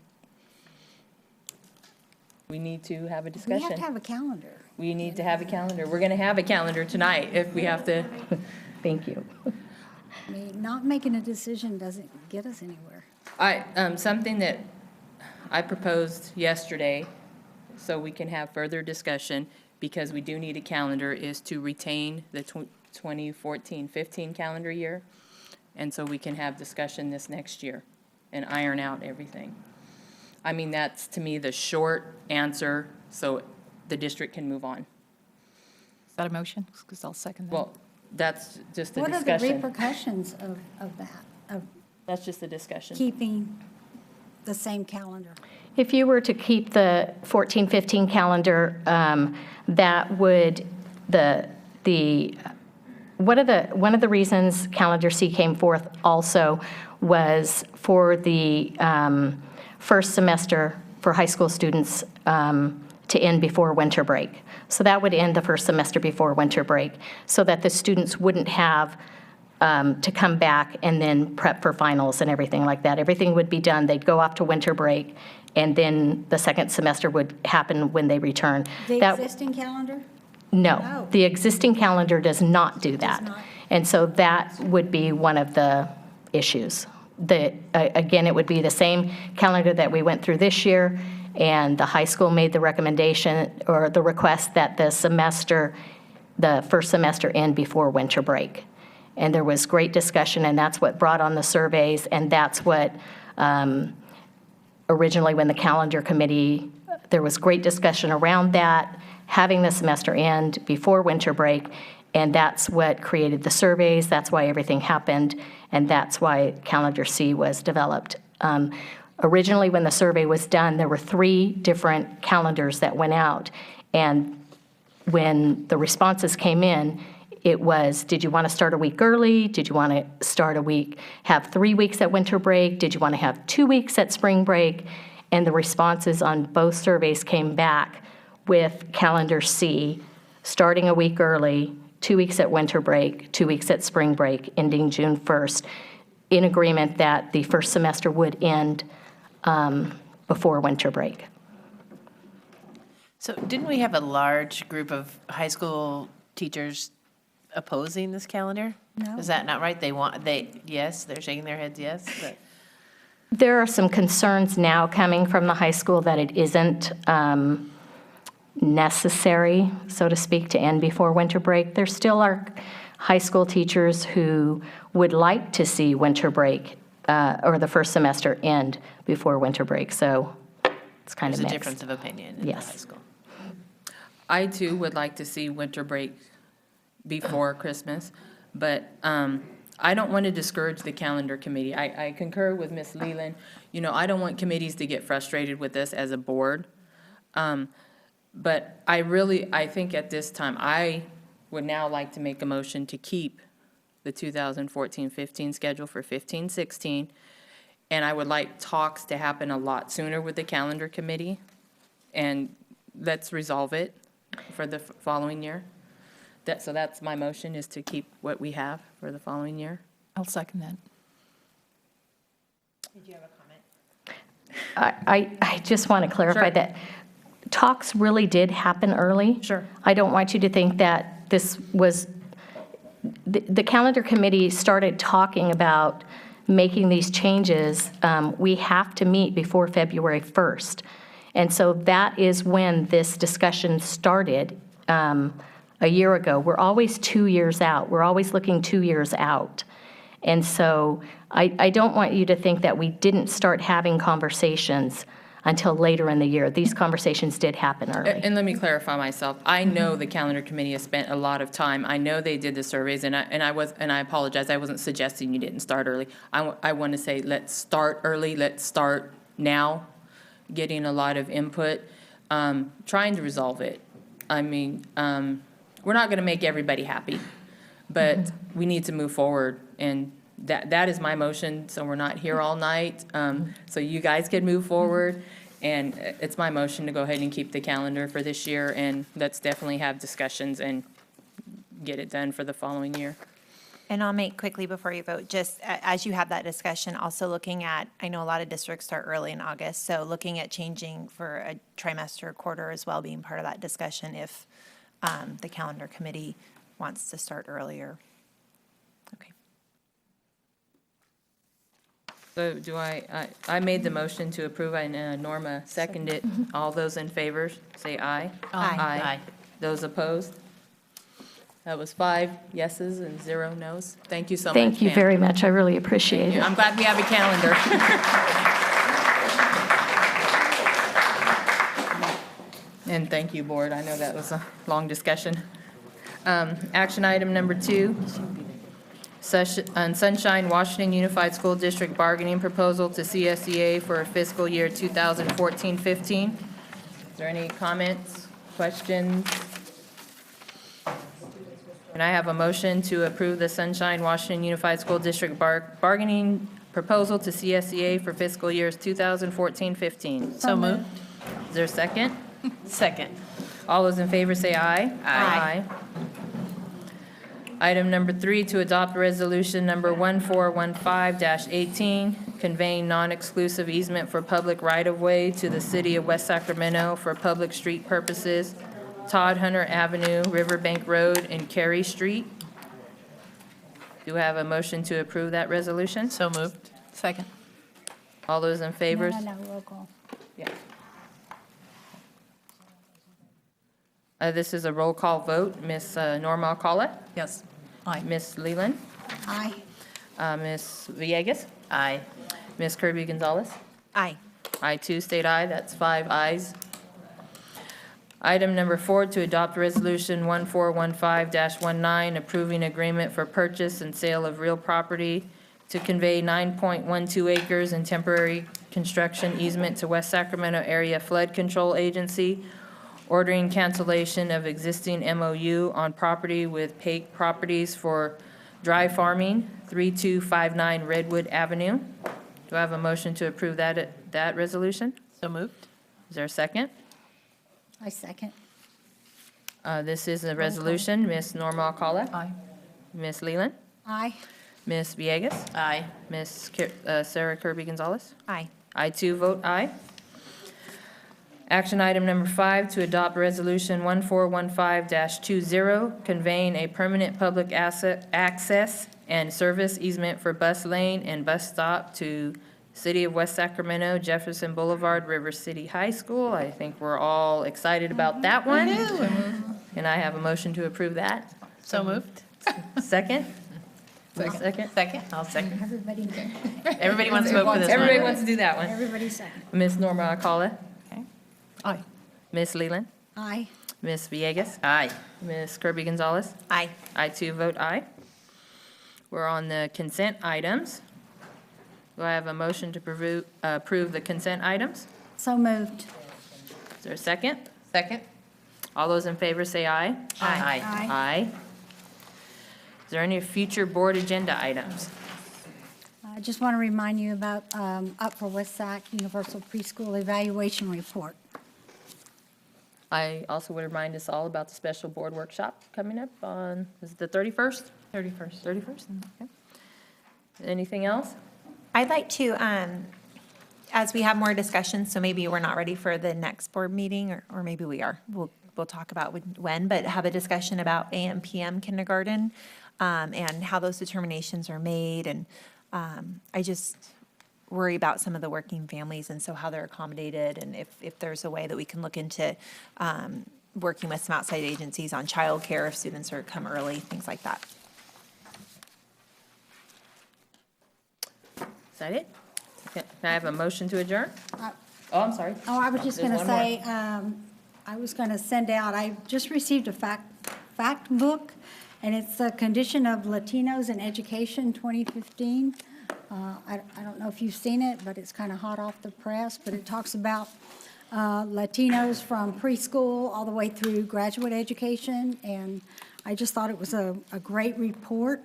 have a We discussion. have to have a calendar. We need to have a calendar. We're going to have a calendar tonight if we have to. Thank you. I mean, not making a decision doesn't get us anywhere. Something that I proposed yesterday, so we can have further discussion, because we do need a calendar, is to retain the 2014-15 calendar year, and so we can have discussion this next year and iron out everything. I mean, that's, to me, the short answer, so the district can move on. Is that a motion? Because I'll second that. Well, that's just a What are the discussion. repercussions of that, of That's just a discussion. keeping the same calendar? If you were to keep the 14-15 calendar, that would, one of the reasons calendar C came forth also was for the first semester for high school students to end before winter break. So that would end the first semester before winter break, so that the students wouldn't have to come back and then prep for finals and everything like that. Everything would be done. They'd go off to winter break, and then the second semester would happen when they return. The existing calendar? No, No. the existing calendar does not do that. not. And so that would be one of the issues. Again, it would be the same calendar that we went through this year, and the high school made the recommendation or the request that the first semester end before winter break. And there was great discussion, and that's what brought on the surveys, and that's what originally when the calendar committee, there was great discussion around that, having the semester end before winter break, and that's what created the surveys, that's why everything happened, and that's why calendar C was developed. Originally, when the survey was done, there were 3 different calendars that went out, and when the responses came in, it was, did you want to start a week early? Did you want to start a week, have 3 weeks at winter break? Did you want to have 2 weeks at spring break? And the responses on both surveys came back with calendar C, starting a week early, 2 weeks at winter break, 2 weeks at spring break, ending June 1st, in agreement that the first semester would end before winter break. So didn't we have a large group of high school teachers opposing this calendar? No. Is that not right? Yes, they're shaking their heads, yes, but. There are some concerns now coming from the high school that it isn't necessary, so to speak, to end before winter break. There still are high school teachers who would like to see winter break or the first semester end before winter break, so it's kind of There's mixed. a difference of opinion in the high Yes. school. I, too, would like to see winter break before Christmas, but I don't want to discourage the calendar committee. I concur with Ms. Leland. You know, I don't want committees to get frustrated with us as a board. But I think at this time, I would now like to make a motion to keep the 2014-15 schedule for 15-16. And I would like talks to happen a lot sooner with the calendar committee. And let's resolve it for the following year. So that's my motion, is to keep what we have for the following year. I'll second that. Did you have a comment? I just want to clarify Sure. that talks really did happen early. Sure. I don't want you to think that this was, the calendar committee started talking about making these changes. We have to meet before February 1st. And so that is when this discussion started a year ago. We're always 2 years out. We're always looking 2 years out. And so I don't want you to think that we didn't start having conversations until later in the year. These conversations did happen early. And let me clarify myself. I know the calendar committee has spent a lot of time. I know they did the surveys, and I apologize. I wasn't suggesting you didn't start early. I want to say, let's start early. Let's start now, getting a lot of input, trying to resolve it. I mean, we're not going to make everybody happy, but we need to move forward, and that is my motion, so we're not here all night, so you guys can move forward, and it's my motion to go ahead and keep the calendar for this year, and let's definitely have discussions and get it done for the following year. And I'll make quickly before you vote, just as you have that discussion, also looking at, I know a lot of districts start early in August, so looking at changing for a trimester, quarter as well, being part of that discussion if the calendar committee wants to start earlier. Okay. So do I made the motion to approve, and Norma seconded it. All those in favor, say aye. Aye. Aye. Those opposed? That was 5 yeses and 0 nos. Thank you so much, Thank you Pam. very much. I really appreciate it. I'm glad we have a calendar. And thank you, board. I know that was a long discussion. Action item number 2, on Sunshine Washington Unified School District bargaining proposal to CSEA for fiscal year 2014-15. Is there any comments, questions? And I have a motion to approve the Sunshine Washington Unified School District bargaining proposal to CSEA for fiscal years 2014-15. So moved. Is there a second? Second. All those in favor say aye. Aye. Item number 3, to adopt resolution number 1415-18, conveying non-exclusive easement for public right-of-way to the city of West Sacramento for public street purposes, Todd Hunter Avenue, Riverbank Road, and Carey Street. Do I have a motion to approve that resolution? So moved. Second. All those in favor? No, roll call. Yeah. This is a roll call vote. Ms. Norma Alcala? Yes. Aye. Ms. Leland? Aye. Ms. Villegas? Aye. Ms. Kirby Gonzalez? Aye. I too state aye. That's 5 ayes. Item number 4, to adopt resolution 1415-19, approving agreement for purchase and sale of real property to convey 9.12 acres in temporary construction easement to West Sacramento Area Flood Control Agency, ordering cancellation of existing MOU on property with Paik Properties for dry farming, 3259 Redwood Avenue. Do I have a motion to approve that resolution? So moved. Is there a second? I second. This is a resolution. Ms. Norma Alcala? Aye. Ms. Leland? Aye. Ms. Villegas? Aye. Ms. Sarah Kirby Gonzalez? Aye. I too vote aye. Action item number 5, to adopt resolution 1415-20, conveying a permanent public access and service easement for bus lane and bus stop to City of West Sacramento, Jefferson Boulevard, River City High School. I think we're all excited about that one. And I have a motion to approve that. So moved. Second? Second. Second. I'll second. Everybody did. Everybody wants to vote for this one. Everybody wants to do that one. Everybody second. Ms. Norma Alcala? Aye. Ms. Leland? Aye. Ms. Villegas? Aye. Ms. Kirby Gonzalez? Aye. I too vote aye. We're on the consent items. Do I have a motion to approve the consent items? So moved. Is there a second? Second. All those in favor say aye. Aye. Aye. Is there any future board agenda items? I just want to remind you about Up for West Sac Universal Preschool Evaluation Report. I also would remind us all about the special board workshop coming up on, is it the 31st? 31st. 31st? Okay. Anything else? I'd like to, as we have more discussions, so maybe we're not ready for the next board meeting, or maybe we are. We'll talk about when, but have a discussion about AM, PM kindergarten, and how those determinations are made. And I just worry about some of the working families, and so how they're accommodated, and if there's a way that we can look into working with some outside agencies on childcare if students are come early, things like that. Is that it? Can I have a motion to adjourn? Oh, I'm sorry. Oh, I was just There's going to one more. say, I was going to send out, I just received a fact book, and it's the Condition of Latinos in Education 2015. I don't know if you've seen it, but it's kind of hot off the press, but it talks about Latinos from preschool all the way through graduate education, and I just thought it was a great report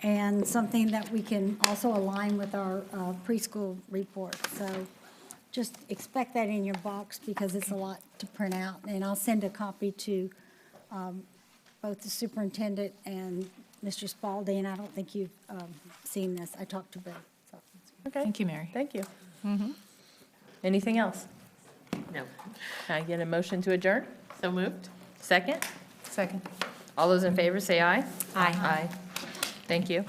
and something that we can also align with our preschool report. So just expect that in your box because it's a lot to print out. And I'll send a copy to both the superintendent and Mr. Spalding. I don't think you've seen this. I talked to Bill. So. Okay. Thank you, Mary. Thank you. Anything else? No. Can I get a motion to adjourn? So moved? Second? Second. All those in favor say aye. Aye. Aye. Thank you.